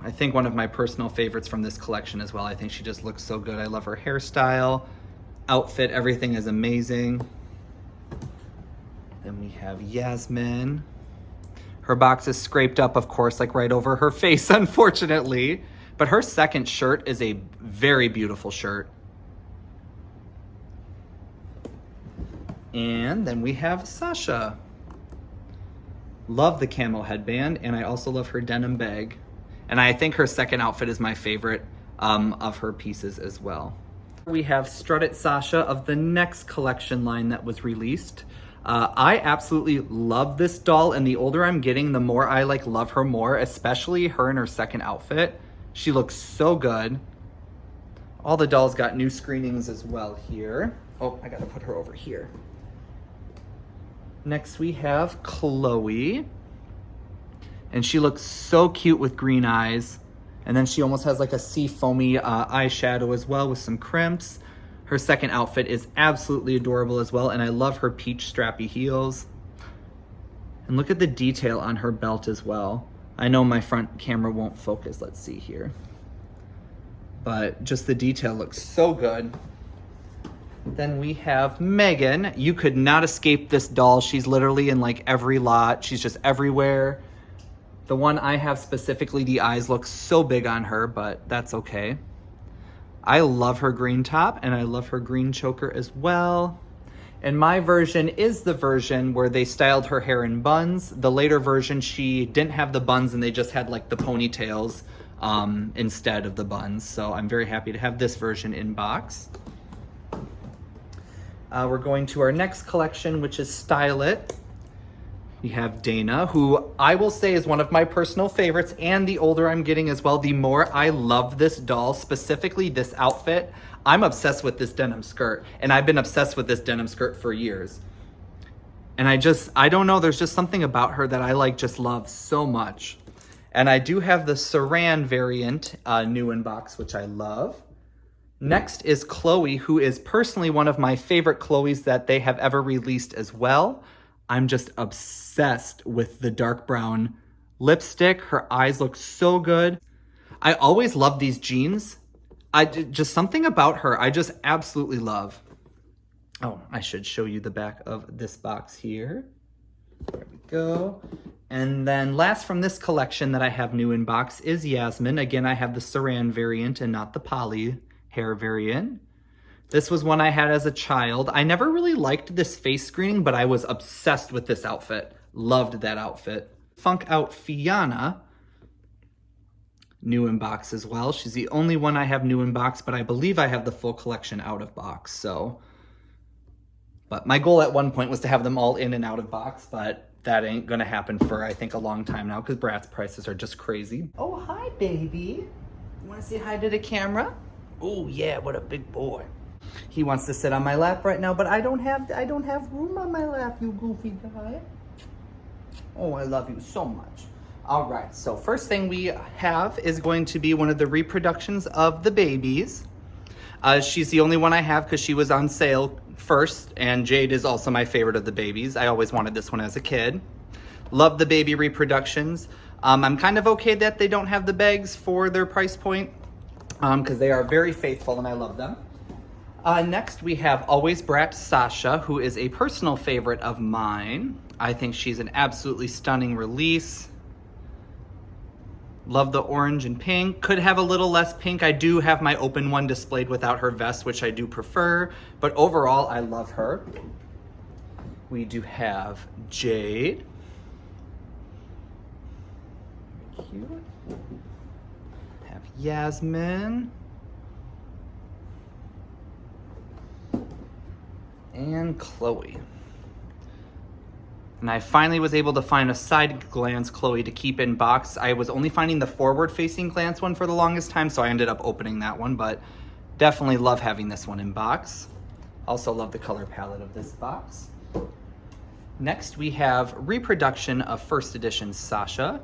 I think one of my personal favorites from this collection as well. I think she just looks so good. I love her hairstyle, outfit, everything is amazing. Then we have Yasmin. Her box is scraped up, of course, like right over her face, unfortunately. But her second shirt is a very beautiful shirt. And then we have Sasha. Love the camo headband, and I also love her denim bag. And I think her second outfit is my favorite of her pieces as well. We have Strut Sasha of the next collection line that was released. I absolutely love this doll, and the older I'm getting, the more I love her more, especially her in her second outfit. She looks so good. All the dolls got new screenings as well here. Oh, I gotta put her over here. Next we have Chloe. And she looks so cute with green eyes. And then she almost has like a sea foamy eyeshadow as well with some crimps. Her second outfit is absolutely adorable as well, and I love her peach strappy heels. And look at the detail on her belt as well. I know my front camera won't focus, let's see here. But just the detail looks so good. Then we have Megan. You could not escape this doll. She's literally in like every lot. She's just everywhere. The one I have specifically, the eyes look so big on her, but that's okay. I love her green top, and I love her green choker as well. And my version is the version where they styled her hair in buns. The later version, she didn't have the buns, and they just had like the ponytails instead of the buns. So I'm very happy to have this version in box. We're going to our next collection, which is Stylet. We have Dana, who I will say is one of my personal favorites, and the older I'm getting as well, the more I love this doll, specifically this outfit. I'm obsessed with this denim skirt, and I've been obsessed with this denim skirt for years. And I don't know, there's just something about her that I just love so much. And I do have the Saran variant new in box, which I love. Next is Chloe, who is personally one of my favorite Chloes that they have ever released as well. I'm just obsessed with the dark brown lipstick. Her eyes look so good. I always love these jeans. Just something about her I just absolutely love. Oh, I should show you the back of this box here. There we go. And then last from this collection that I have new in box is Yasmin. Again, I have the Saran variant and not the poly hair variant. This was one I had as a child. I never really liked this face screening, but I was obsessed with this outfit. Loved that outfit. Funk Out Fiona, new in box as well. She's the only one I have new in box, but I believe I have the full collection out of box, so. But my goal at one point was to have them all in and out of box, but that ain't gonna happen for, I think, a long time now because Bratz prices are just crazy. Oh, hi, baby. You wanna say hi to the camera? Oh, yeah, what a big boy. He wants to sit on my lap right now, but I don't have room on my lap, you goofy guy. Oh, I love you so much. All right, so first thing we have is going to be one of the reproductions of the babies. She's the only one I have because she was on sale first, and Jade is also my favorite of the babies. I always wanted this one as a kid. Love the baby reproductions. I'm kind of okay that they don't have the bags for their price point because they are very faithful and I love them. Next, we have Always Bratz Sasha, who is a personal favorite of mine. I think she's an absolutely stunning release. Love the orange and pink. Could have a little less pink. I do have my open one displayed without her vest, which I do prefer. But overall, I love her. We do have Jade. Cute. Have Yasmin. And Chloe. And I finally was able to find a side glance Chloe to keep in box. I was only finding the forward facing glance one for the longest time, so I ended up opening that one, but definitely love having this one in box. Also love the color palette of this box. Next we have Reproduction of First Edition Sasha.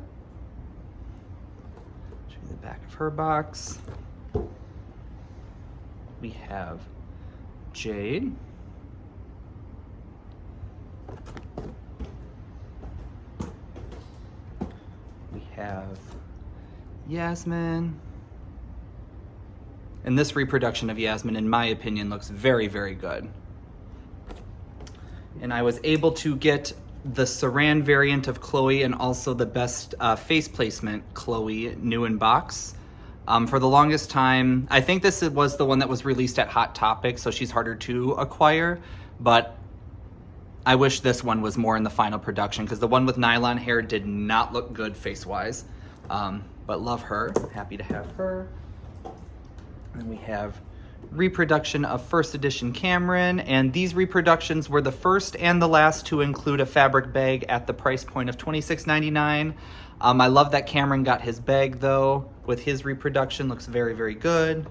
Show you the back of her box. We have Jade. Have Yasmin. And this reproduction of Yasmin, in my opinion, looks very, very good. And I was able to get the Saran variant of Chloe and also the best face placement Chloe new in box. For the longest time, I think this was the one that was released at Hot Topic, so she's harder to acquire, but I wish this one was more in the final production because the one with nylon hair did not look good face-wise. But love her. Happy to have her. And we have Reproduction of First Edition Cameron. And these reproductions were the first and the last to include a fabric bag at the price point of $26.99. I love that Cameron got his bag though with his reproduction. Looks very, very good.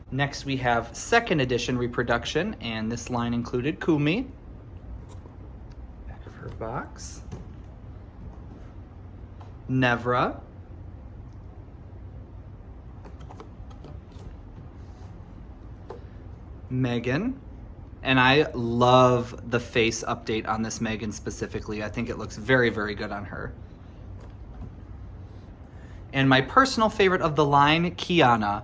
Next we have Second Edition Reproduction, and this line included Kumi. Her box. Nevra. Megan. And I love the face update on this Megan specifically. I think it looks very, very good on her. And my personal favorite of the line, Kiana.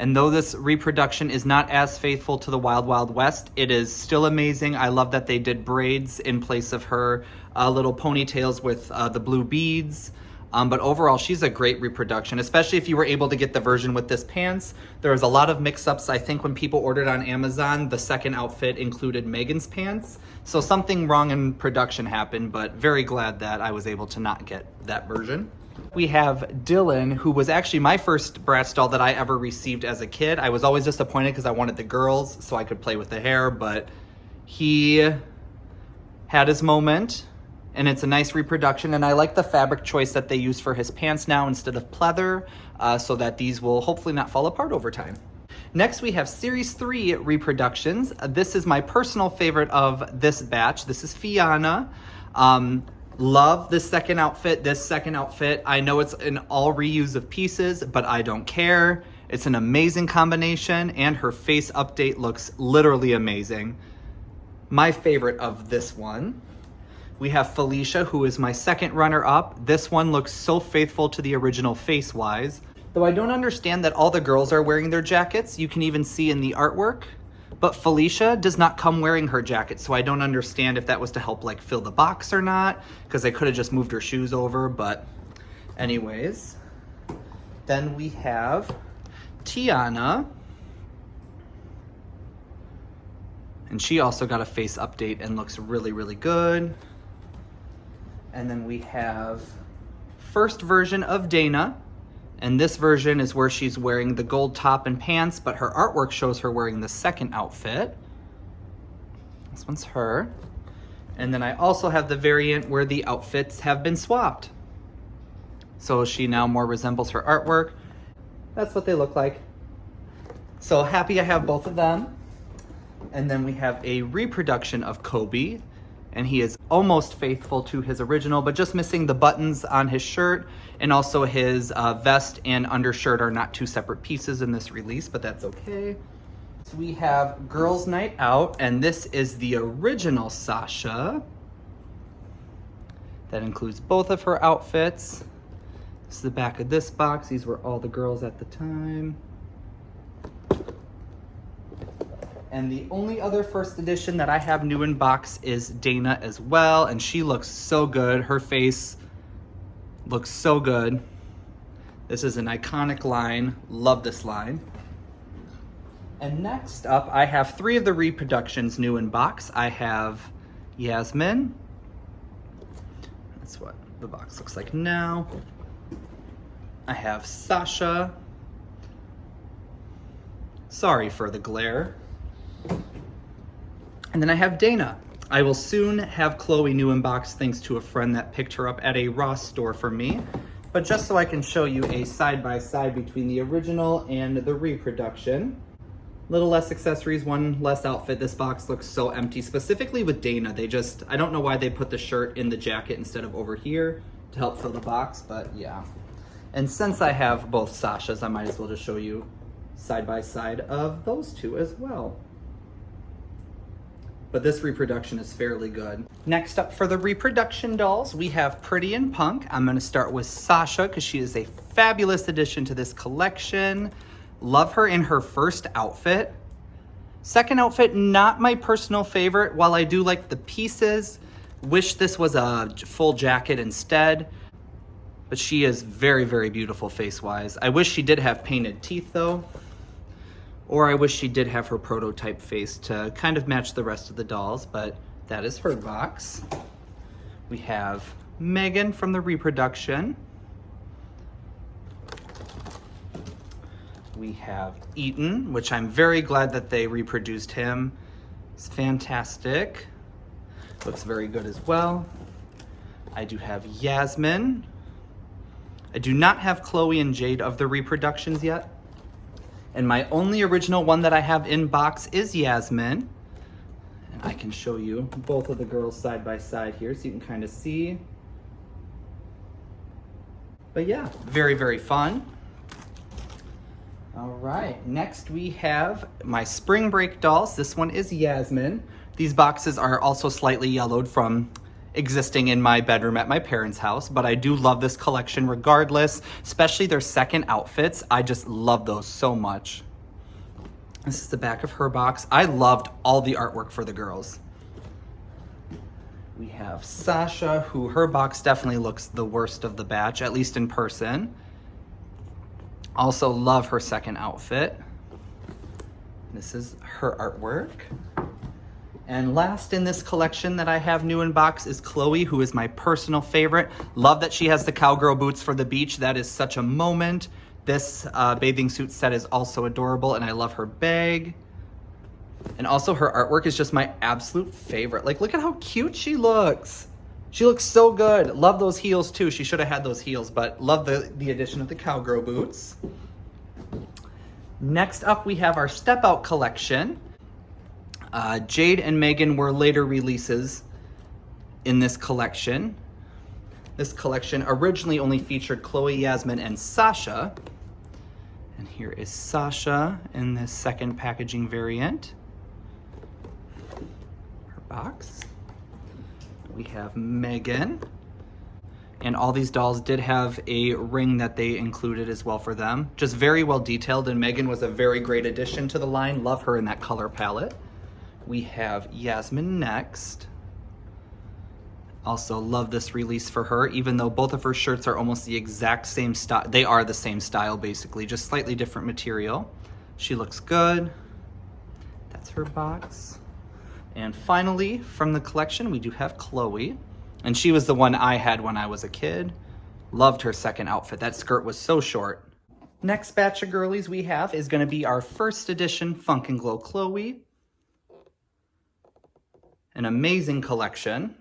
And though this reproduction is not as faithful to the Wild Wild West, it is still amazing. I love that they did braids in place of her little ponytails with the blue beads. But overall, she's a great reproduction, especially if you were able to get the version with this pants. There was a lot of mix-ups. I think when people ordered on Amazon, the second outfit included Megan's pants. So something wrong in production happened, but very glad that I was able to not get that version. We have Dylan, who was actually my first Bratz doll that I ever received as a kid. I was always disappointed because I wanted the girls so I could play with the hair, but he had his moment, and it's a nice reproduction, and I like the fabric choice that they use for his pants now instead of pleather, so that these will hopefully not fall apart over time. Next, we have Series 3 reproductions. This is my personal favorite of this batch. This is Fiona. Love this second outfit. I know it's an all reuse of pieces, but I don't care. It's an amazing combination, and her face update looks literally amazing. My favorite of this one. We have Felicia, who is my second runner-up. This one looks so faithful to the original face-wise. Though I don't understand that all the girls are wearing their jackets. You can even see in the artwork. But Felicia does not come wearing her jacket, so I don't understand if that was to help like fill the box or not, because they could have just moved her shoes over, but anyways. Then we have Tiana. And she also got a face update and looks really, really good. And then we have first version of Dana. And this version is where she's wearing the gold top and pants, but her artwork shows her wearing the second outfit. This one's her. And then I also have the variant where the outfits have been swapped. So she now more resembles her artwork. That's what they look like. So happy I have both of them. And then we have a reproduction of Kobe, and he is almost faithful to his original, but just missing the buttons on his shirt, and also his vest and undershirt are not two separate pieces in this release, but that's okay. So we have Girls Night Out, and this is the original Sasha. That includes both of her outfits. This is the back of this box. These were all the girls at the time. And the only other first edition that I have new in box is Dana as well, and she looks so good. Her face looks so good. This is an iconic line. Love this line. And next up, I have 3 of the reproductions new in box. I have Yasmin. That's what the box looks like now. I have Sasha. Sorry for the glare. And then I have Dana. I will soon have Chloe new in box thanks to a friend that picked her up at a Ross store for me. But just so I can show you a side-by-side between the original and the reproduction. Little less accessories, one less outfit. This box looks so empty, specifically with Dana. I don't know why they put the shirt in the jacket instead of over here to help fill the box, but yeah. And since I have both Sashas, I might as well just show you side-by-side of those two as well. But this reproduction is fairly good. Next up for the reproduction dolls, we have Pretty and Punk. I'm gonna start with Sasha because she is a fabulous addition to this collection. Love her in her first outfit. Second outfit, not my personal favorite. While I do like the pieces, wish this was a full jacket instead. But she is very, very beautiful face-wise. I wish she did have painted teeth though. Or I wish she did have her prototype face to kind of match the rest of the dolls, but that is her box. We have Megan from the reproduction. We have Eaton, which I'm very glad that they reproduced him. It's fantastic. Looks very good as well. I do have Yasmin. I do not have Chloe and Jade of the reproductions yet. And my only original one that I have in box is Yasmin. And I can show you both of the girls side by side here so you can kind of see. But yeah, very, very fun. All right, next we have my spring break dolls. This one is Yasmin. These boxes are also slightly yellowed from existing in my bedroom at my parents' house, but I do love this collection regardless, especially their second outfits. I just love those so much. This is the back of her box. I loved all the artwork for the girls. We have Sasha, who her box definitely looks the worst of the batch, at least in person. Also love her second outfit. This is her artwork. And last in this collection that I have new in box is Chloe, who is my personal favorite. Love that she has the cowgirl boots for the beach. That is such a moment. This bathing suit set is also adorable, and I love her bag. And also her artwork is just my absolute favorite. Like, look at how cute she looks. She looks so good. Love those heels too. She should have had those heels, but love the addition of the cowgirl boots. Next up, we have our Stepout collection. Jade and Megan were later releases in this collection. This collection originally only featured Chloe, Yasmin, and Sasha. And here is Sasha in this second packaging variant. Her box. We have Megan. And all these dolls did have a ring that they included as well for them. Just very well detailed, and Megan was a very great addition to the line. Love her in that color palette. We have Yasmin next. Also love this release for her, even though both of her shirts are almost the exact same style. They are the same style, basically, just slightly different material. She looks good. That's her box. And finally, from the collection, we do have Chloe. And she was the one I had when I was a kid. Loved her second outfit. That skirt was so short. Next batch of girlies we have is going to be our first edition Funk and Glow Chloe. an amazing collection.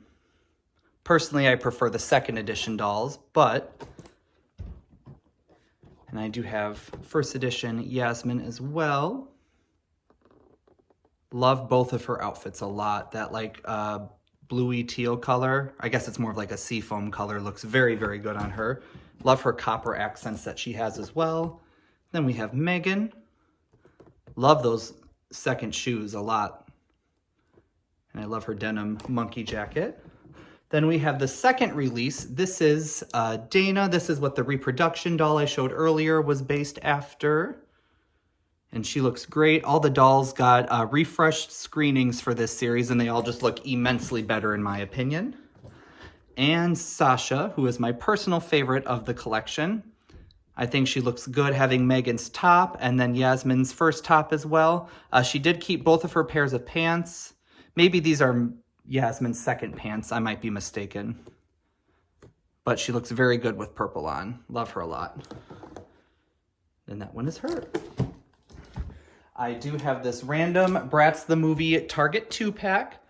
Personally, I prefer the second edition dolls, and I do have first edition Yasmin as well. Love both of her outfits a lot. That like bluey teal color, I guess it's more of like a seafoam color, looks very, very good on her. Love her copper accents that she has as well. Then we have Megan. Love those second shoes a lot. And I love her denim monkey jacket. Then we have the second release. This is Dana. This is what the Reproduction doll I showed earlier was based after. And she looks great. All the dolls got refreshed screenings for this series, and they all just look immensely better in my opinion. And Sasha, who is my personal favorite of the collection. I think she looks good having Megan's top and then Yasmin's first top as well. She did keep both of her pairs of pants. Maybe these are Yasmin's second pants. I might be mistaken. But she looks very good with purple on. Love her a lot. And that one is her. I do have this random Bratz the Movie Target 2-pack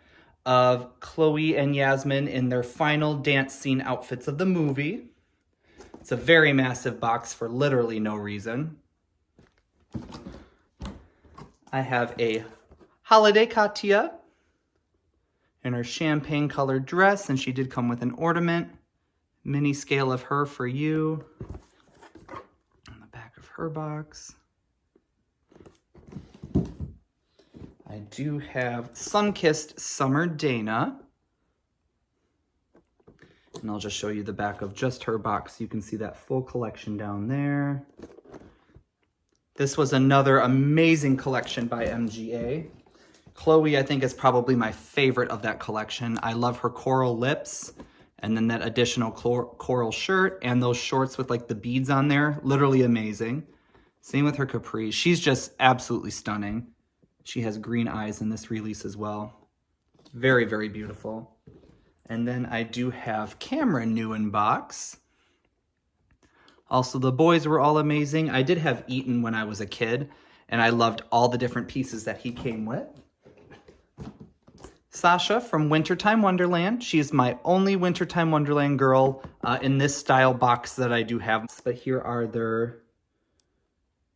of Chloe and Yasmin in their final dance scene outfits of the movie. It's a very massive box for literally no reason. I have a Holiday Katia in her champagne colored dress, and she did come with an ornament. Mini scale of her for you. On the back of her box. I do have Sun-Kissed Summer Dana. And I'll just show you the back of just her box. You can see that full collection down there. This was another amazing collection by MGA. Chloe, I think, is probably my favorite of that collection. I love her coral lips and then that additional coral shirt and those shorts with like the beads on there. Literally amazing. Same with her capris. She's just absolutely stunning. She has green eyes in this release as well. Very, very beautiful. And then I do have Cameron new in box. Also, the boys were all amazing. I did have Eaton when I was a kid, and I loved all the different pieces that he came with. Sasha from Wintertime Wonderland. She is my only Wintertime Wonderland girl in this style box that I do have. But here are their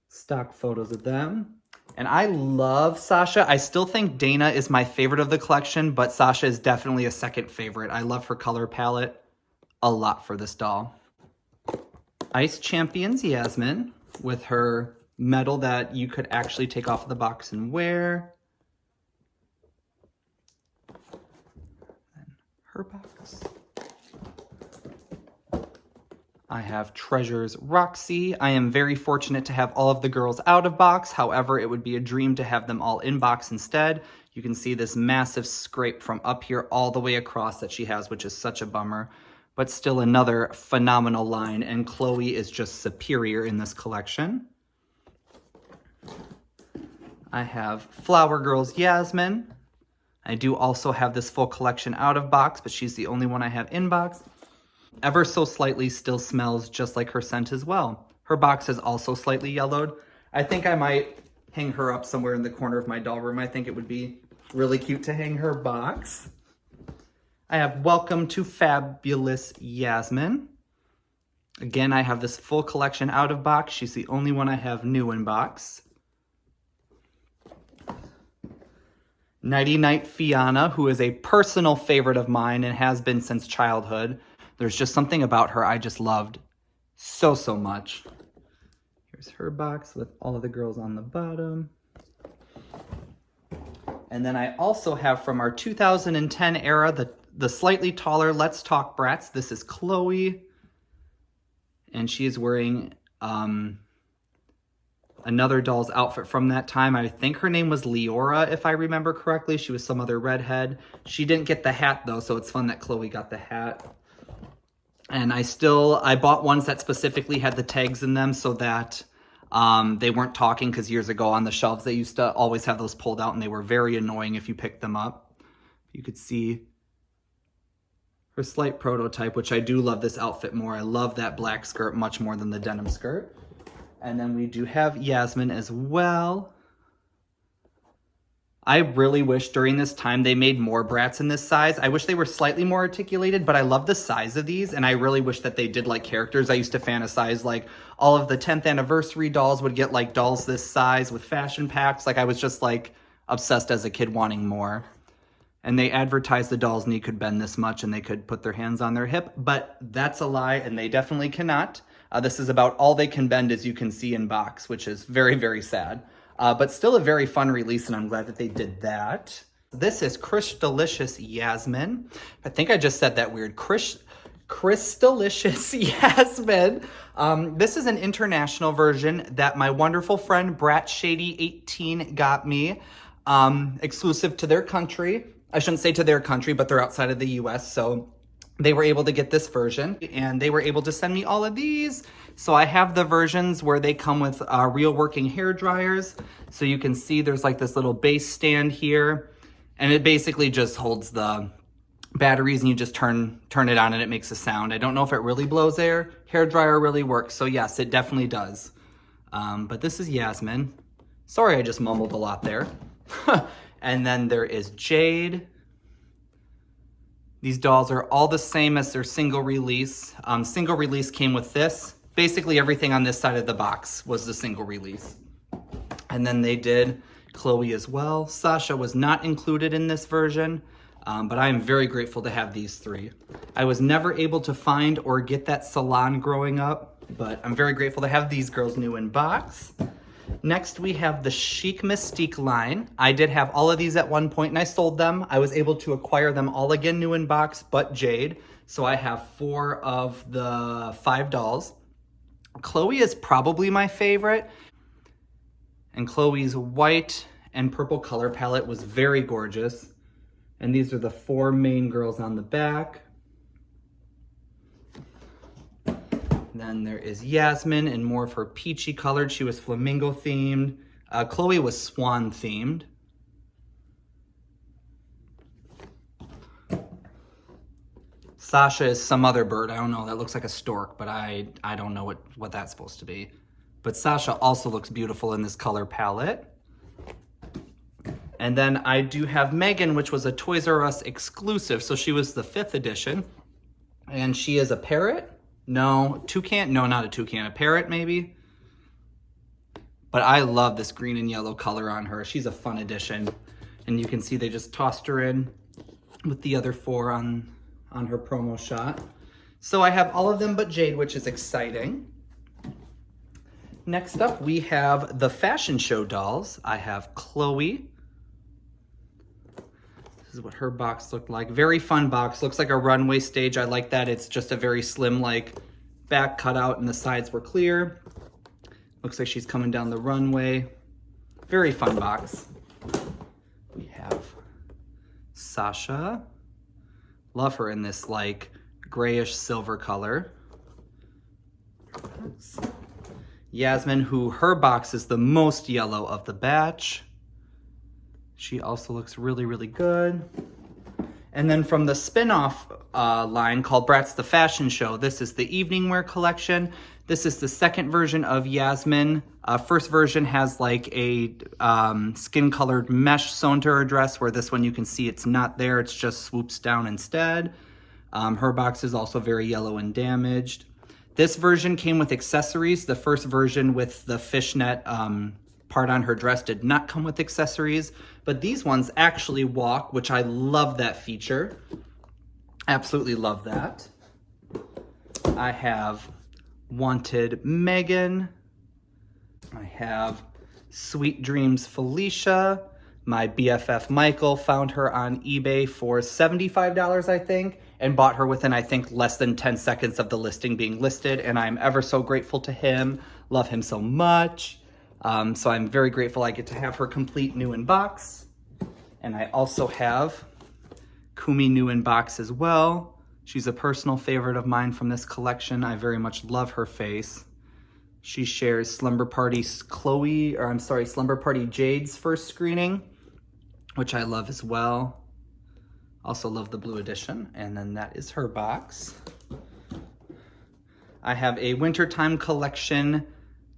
stock photos of them. And I love Sasha. I still think Dana is my favorite of the collection, but Sasha is definitely a second favorite. I love her color palette a lot for this doll. Ice Champions Yasmin with her medal that you could actually take off of the box and wear. Then her box. I have Treasures Roxy. I am very fortunate to have all of the girls out of box. However, it would be a dream to have them all in box instead. You can see this massive scrape from up here all the way across that she has, which is such a bummer. But still another phenomenal line, and Chloe is just superior in this collection. I have Flower Girls Yasmin. I do also have this full collection out of box, but she's the only one I have in box. Ever So Slightly still smells just like her scent as well. Her box is also slightly yellowed. I think I might hang her up somewhere in the corner of my doll room. I think it would be really cute to hang her box. I have Welcome to Fabulous Yasmin. Again, I have this full collection out of box. She's the only one I have new in box. Nighty Night Fiona, who is a personal favorite of mine and has been since childhood. There's just something about her I just loved so, so much. Here's her box with all of the girls on the bottom. And then I also have from our 2010 era, the slightly taller Let's Talk Bratz. This is Chloe. And she is wearing another doll's outfit from that time. I think her name was Leora, if I remember correctly. She was some other redhead. She didn't get the hat, though, so it's fun that Chloe got the hat. And I bought ones that specifically had the tags in them so that they weren't talking, because years ago on the shelves, they used to always have those pulled out, and they were very annoying if you picked them up. You could see her slight prototype, which I do love this outfit more. I love that black skirt much more than the denim skirt. And then we do have Yasmin as well. I really wish during this time they made more Bratz in this size. I wish they were slightly more articulated, but I love the size of these, and I really wish that they did like characters. I used to fantasize like all of the 10th anniversary dolls would get like dolls this size with fashion packs. Like I was just like obsessed as a kid wanting more. And they advertised the doll's knee could bend this much and they could put their hands on their hip, but that's a lie and they definitely cannot. This is about all they can bend, as you can see in box, which is very, very sad. But still a very fun release, and I'm glad that they did that. This is Crystalicious Yasmin. I think I just said that weird. Crystalicious Yasmin. This is an international version that my wonderful friend Bratz Shady 18 got me, exclusive to their country. I shouldn't say to their country, but they're outside of the US, so they were able to get this version, and they were able to send me all of these. So I have the versions where they come with real working hair dryers. So you can see there's like this little base stand here, and it basically just holds the batteries, and you just turn it on and it makes a sound. I don't know if it really blows air. Hair dryer really works, so yes, it definitely does. But this is Yasmin. Sorry, I just mumbled a lot there. And then there is Jade. These dolls are all the same as their single release. Single release came with this. Basically everything on this side of the box was the single release. And then they did Chloe as well. Sasha was not included in this version, but I am very grateful to have these three. I was never able to find or get that salon growing up, but I'm very grateful to have these girls new in box. Next, we have the Chic Mystique line. I did have all of these at one point and I sold them. I was able to acquire them all again new in box, but Jade. So I have 4 of the 5 dolls. Chloe is probably my favorite. And Chloe's white and purple color palette was very gorgeous. And these are the 4 main girls on the back. Then there is Yasmin in more of her peachy colored. She was flamingo themed. Chloe was swan themed. Sasha is some other bird. I don't know. That looks like a stork, but I don't know what that's supposed to be. But Sasha also looks beautiful in this color palette. And then I do have Megan, which was a Toys R Us exclusive. So she was the 5th edition. And she is a parrot. No, toucan? No, not a toucan. A parrot, maybe? But I love this green and yellow color on her. She's a fun addition. And you can see they just tossed her in with the other 4 on her promo shot. So I have all of them but Jade, which is exciting. Next up, we have the fashion show dolls. I have Chloe. This is what her box looked like. Very fun box. Looks like a runway stage. I like that. It's just a very slim, like, back cutout and the sides were clear. Looks like she's coming down the runway. Very fun box. We have Sasha. Love her in this, like, grayish silver color. Yasmin, who her box is the most yellow of the batch. She also looks really, really good. And then from the spin-off line called Bratz the Fashion Show, this is the evening wear collection. This is the second version of Yasmin. First version has like a skin-colored mesh sewn to her dress, where this one you can see it's not there, it's just swoops down instead. Her box is also very yellow and damaged. This version came with accessories. The first version with the fishnet part on her dress did not come with accessories, but these ones actually walk, which I love that feature. Absolutely love that. I have Wanted Megan. I have Sweet Dreams Felicia. My BFF Michael found her on eBay for $75, I think, and bought her within, I think, less than 10 seconds of the listing being listed, and I'm ever so grateful to him. Love him so much. So I'm very grateful I get to have her complete new in box. And I also have Kumi new in box as well. She's a personal favorite of mine from this collection. I very much love her face. She shares Slumber Party Jade's first screening, which I love as well. Also love the blue edition. And then that is her box. I have a Wintertime collection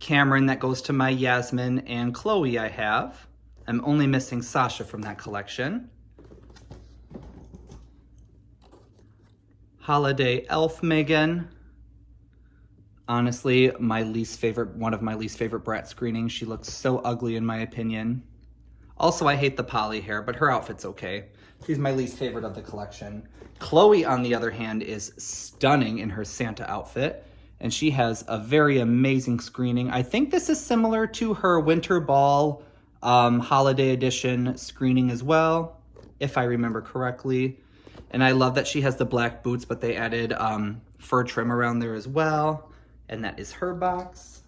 Cameron that goes to my Yasmin and Chloe I have. I'm only missing Sasha from that collection. Holiday Elf Megan. Honestly, one of my least favorite Bratz screenings. She looks so ugly in my opinion. Also, I hate the poly hair, but her outfit's okay. She's my least favorite of the collection. Chloe, on the other hand, is stunning in her Santa outfit, and she has a very amazing screening. I think this is similar to her Winter Ball Holiday Edition screening as well, if I remember correctly. And I love that she has the black boots, but they added fur trim around there as well. And that is her box.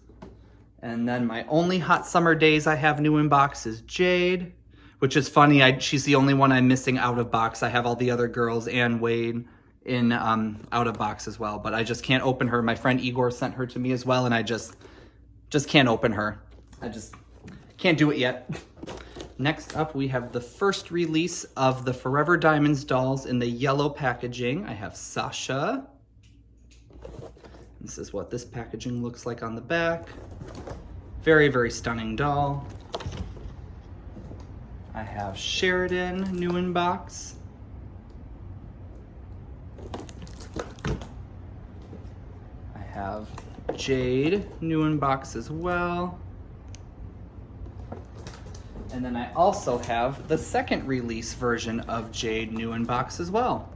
And then my only Hot Summer Days I have new in box is Jade, which is funny. She's the only one I'm missing out of box. I have all the other girls and Wade in out of box as well, but I just can't open her. My friend Igor sent her to me as well, and I just can't open her. I just can't do it yet. Next up, we have the first release of the Forever Diamonds dolls in the yellow packaging. I have Sasha. This is what this packaging looks like on the back. Very, very stunning doll. I have Sheridan, new in box. I have Jade, new in box as well. And then I also have the second release version of Jade, new in box as well.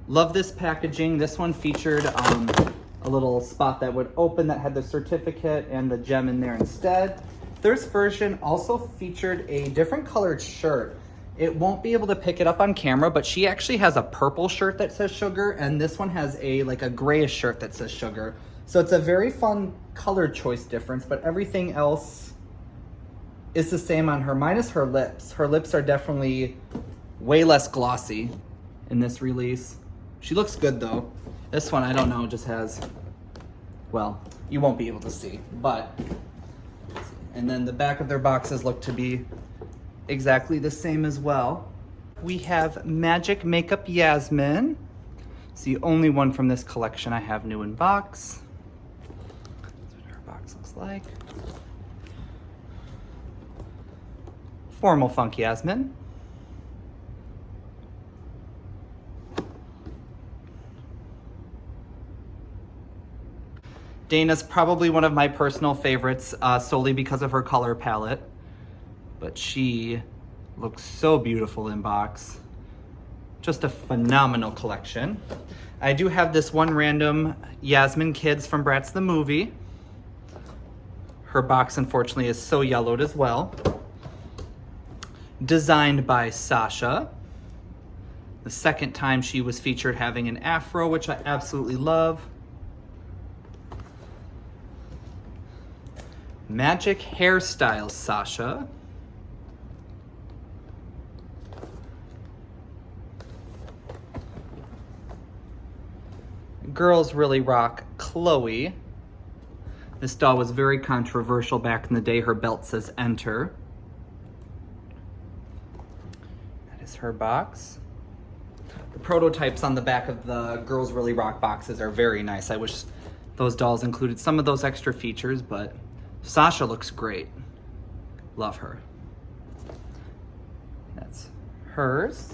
Love this packaging. This one featured a little spot that would open that had the certificate and the gem in there instead. This version also featured a different colored shirt. It won't be able to pick it up on camera, but she actually has a purple shirt that says sugar, and this one has a grayish shirt that says sugar. So it's a very fun color choice difference, but everything else is the same on her, minus her lips. Her lips are definitely way less glossy in this release. She looks good though. This one, I don't know, just has, well, you won't be able to see, but, and then the back of their boxes look to be exactly the same as well. We have Magic Makeup Yasmin. It's the only one from this collection I have new in box. That's what her box looks like. Formal Funk Yasmin. Dana's probably one of my personal favorites, solely because of her color palette. But she looks so beautiful in box. Just a phenomenal collection. I do have this one random Yasmin Kids from Bratz the movie. Her box, unfortunately, is so yellowed as well. Designed by Sasha. The second time she was featured having an afro, which I absolutely love. Magic Hairstyles Sasha. Girls Really Rock Chloe. This doll was very controversial back in the day. Her belt says enter. That is her box. The prototypes on the back of the Girls Really Rock boxes are very nice. I wish those dolls included some of those extra features, but Sasha looks great. Love her. That's hers.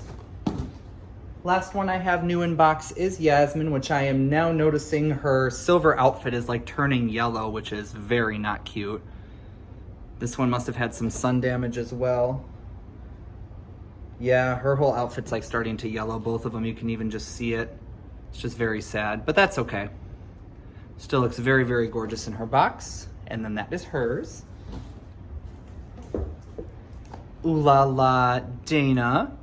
Last one I have new in box is Yasmin, which I am now noticing her silver outfit is like turning yellow, which is very not cute. This one must have had some sun damage as well. Yeah, her whole outfit's like starting to yellow, both of them. You can even just see it. It's just very sad, but that's okay. Still looks very, very gorgeous in her box. And then that is hers. Ooh La La Dana.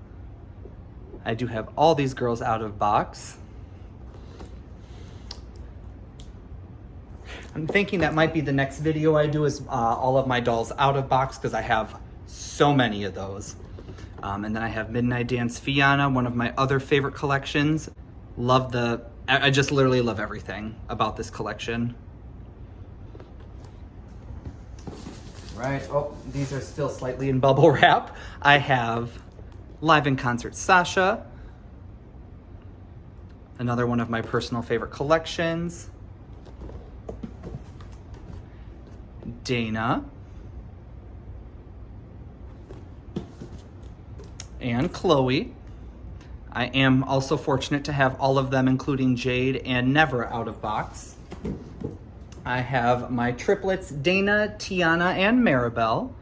I do have all these girls out of box. I'm thinking that might be the next video I do is all of my dolls out of box because I have so many of those. And then I have Midnight Dance Fiona, one of my other favorite collections. I just literally love everything about this collection. Right, oh, these are still slightly in bubble wrap. I have Live in Concert Sasha, another one of my personal favorite collections. Dana.
and Chloe. I am also fortunate to have all of them, including Jade and Never, out of box. I have my triplets, Dana, Tiana, and Maribel.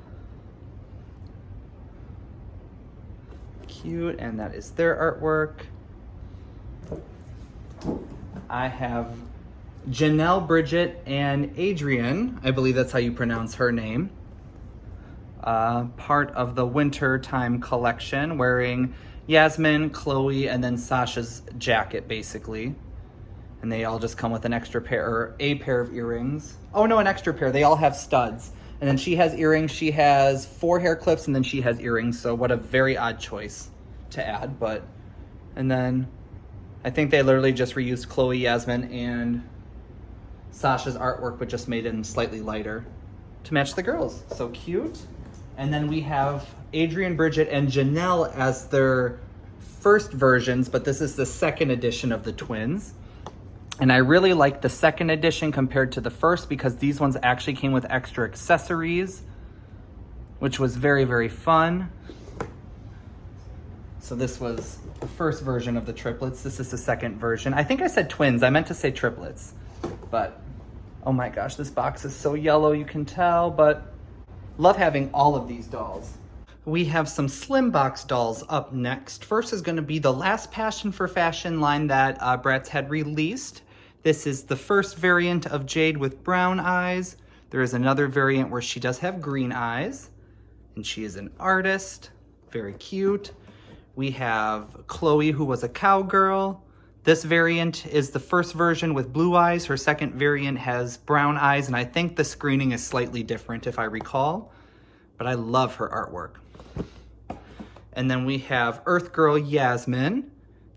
Cute, and that is their artwork. I have Janelle, Bridget, and Adrian. I believe that's how you pronounce her name. Part of the Wintertime collection, wearing Yasmin, Chloe, and then Sasha's jacket, basically. And they all just come with an extra pair, or a pair of earrings. Oh no, an extra pair. They all have studs. And then she has earrings. She has 4 hair clips, and then she has earrings. So what a very odd choice to add. And then I think they literally just reused Chloe, Yasmin, and Sasha's artwork, but just made it slightly lighter to match the girls. So cute. And then we have Adrian, Bridget, and Janelle as their first versions, but this is the second edition of the twins. And I really like the second edition compared to the first because these ones actually came with extra accessories, which was very, very fun. So this was the first version of the triplets. This is the second version. I think I said twins. I meant to say triplets. But, oh my gosh, this box is so yellow, you can tell, but love having all of these dolls. We have some Slim Box dolls up next. First is going to be the last Passion for Fashion line that Bratz had released. This is the first variant of Jade with brown eyes. There is another variant where she does have green eyes, and she is an artist. Very cute. We have Chloe, who was a cowgirl. This variant is the first version with blue eyes. Her second variant has brown eyes, and I think the screening is slightly different if I recall, but I love her artwork. And then we have Earth Girl Yasmin.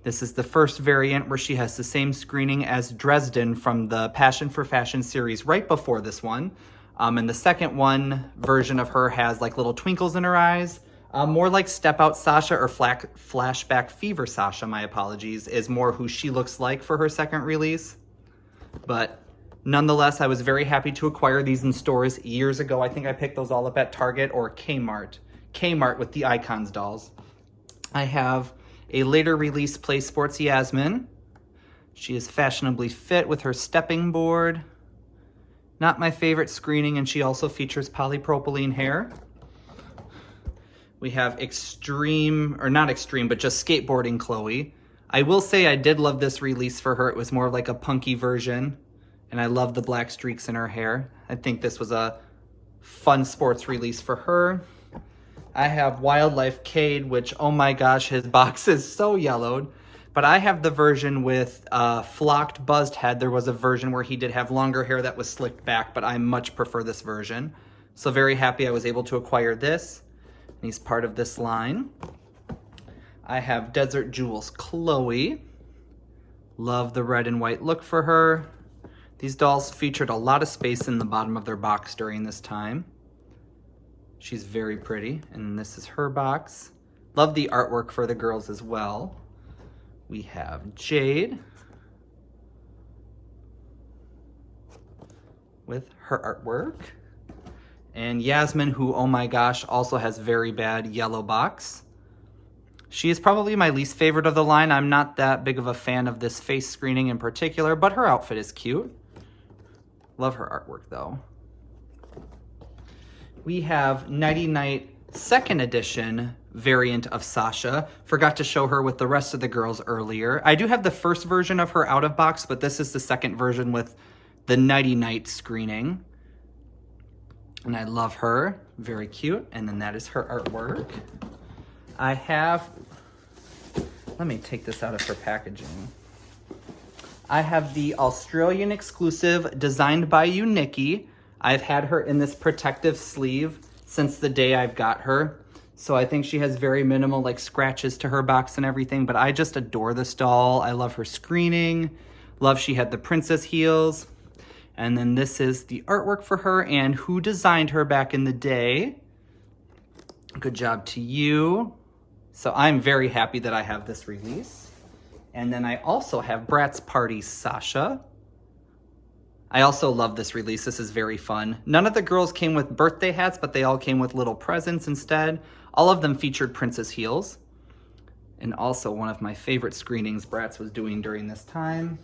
This is the first variant where she has the same screening as Dresden from the Passion for Fashion series right before this one. And the second one version of her has like little twinkles in her eyes. More like Stepout Sasha, or Flashback Fever Sasha, my apologies, is more who she looks like for her second release. But nonetheless, I was very happy to acquire these in stores years ago. I think I picked those all up at Target or Kmart. Kmart with the Icons dolls. I have a later release Play Sports Yasmin. She is fashionably fit with her stepping board. Not my favorite screening, and she also features polypropylene hair. We have extreme, or not extreme, but just skateboarding Chloe. I will say I did love this release for her. It was more like a punky version, and I love the black streaks in her hair. I think this was a fun sports release for her. I have Wildlife Cade, which, oh my gosh, his box is so yellowed. But I have the version with flocked buzzed head. There was a version where he did have longer hair that was slicked back, but I much prefer this version. So very happy I was able to acquire this. And he's part of this line. I have Desert Jewels Chloe. Love the red and white look for her. These dolls featured a lot of space in the bottom of their box during this time. She's very pretty, and this is her box. Love the artwork for the girls as well. We have Jade with her artwork. And Yasmin, who, oh my gosh, also has very bad yellow box. She is probably my least favorite of the line. I'm not that big of a fan of this face screening in particular, but her outfit is cute. Love her artwork, though. We have Nighty Night second edition variant of Sasha. Forgot to show her with the rest of the girls earlier. I do have the first version of her out of box, but this is the second version with the Nighty Night screening. And I love her. Very cute. And then that is her artwork. I have, let me take this out of her packaging. I have the Australian exclusive designed by you, Nikki. I've had her in this protective sleeve since the day I've got her. So I think she has very minimal like scratches to her box and everything, but I just adore this doll. I love her screening. Love she had the princess heels. And then this is the artwork for her and who designed her back in the day. Good job to you. So I'm very happy that I have this release. And then I also have Bratz Party Sasha. I also love this release. This is very fun. None of the girls came with birthday hats, but they all came with little presents instead. All of them featured princess heels. And also one of my favorite screenings Bratz was doing during this time.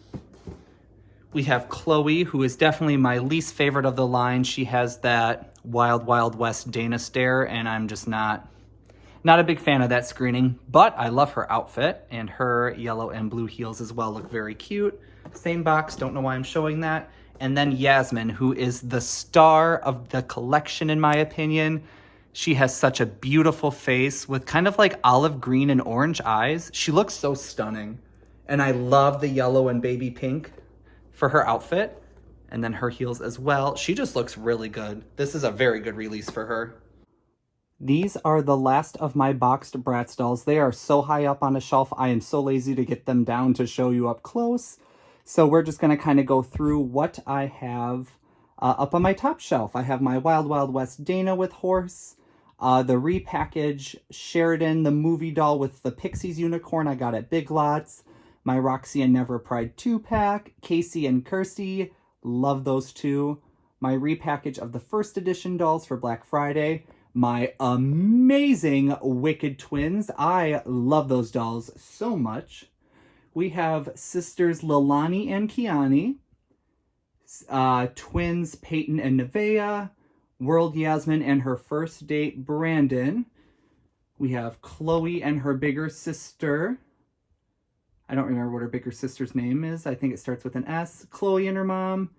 We have Chloe, who is definitely my least favorite of the line. She has that Wild Wild West Dana stare, and I'm just not a big fan of that screening, but I love her outfit, and her yellow and blue heels as well look very cute. Same box, don't know why I'm showing that. And then Yasmin, who is the star of the collection in my opinion. She has such a beautiful face with kind of like olive green and orange eyes. She looks so stunning. And I love the yellow and baby pink for her outfit. And then her heels as well. She just looks really good. This is a very good release for her. These are the last of my boxed Bratz dolls. They are so high up on a shelf. I am so lazy to get them down to show you up close. So we're just going to kind of go through what I have up on my top shelf. I have my Wild Wild West Dana with horse. The repackaged Sheridan, the movie doll with the Pixies unicorn I got at Big Lots. My Roxy and Never Pride 2-pack. Casey and Kirsty. Love those two. My repackage of the first edition dolls for Black Friday. My amazing Wicked twins. I love those dolls so much. We have sisters Lilani and Kiani. Twins Peyton and Nevaeh. World Yasmin and her first date Brandon. We have Chloe and her bigger sister. I don't remember what her bigger sister's name is. I think it starts with an S. Chloe and her mom.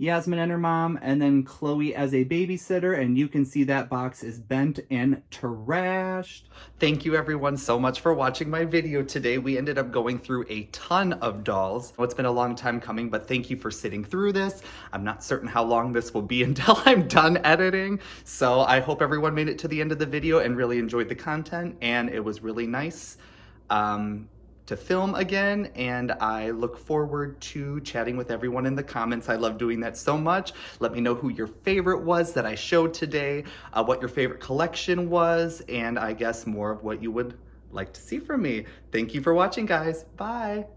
Yasmin and her mom, and then Chloe as a babysitter, and you can see that box is bent and trashed. Thank you everyone so much for watching my video today. We ended up going through a ton of dolls. It's been a long time coming, but thank you for sitting through this. I'm not certain how long this will be until I'm done editing, so I hope everyone made it to the end of the video and really enjoyed the content, and it was really nice to film again, and I look forward to chatting with everyone in the comments. I love doing that so much. Let me know who your favorite was that I showed today, what your favorite collection was, and I guess more of what you would like to see from me. Thank you for watching, guys. Bye.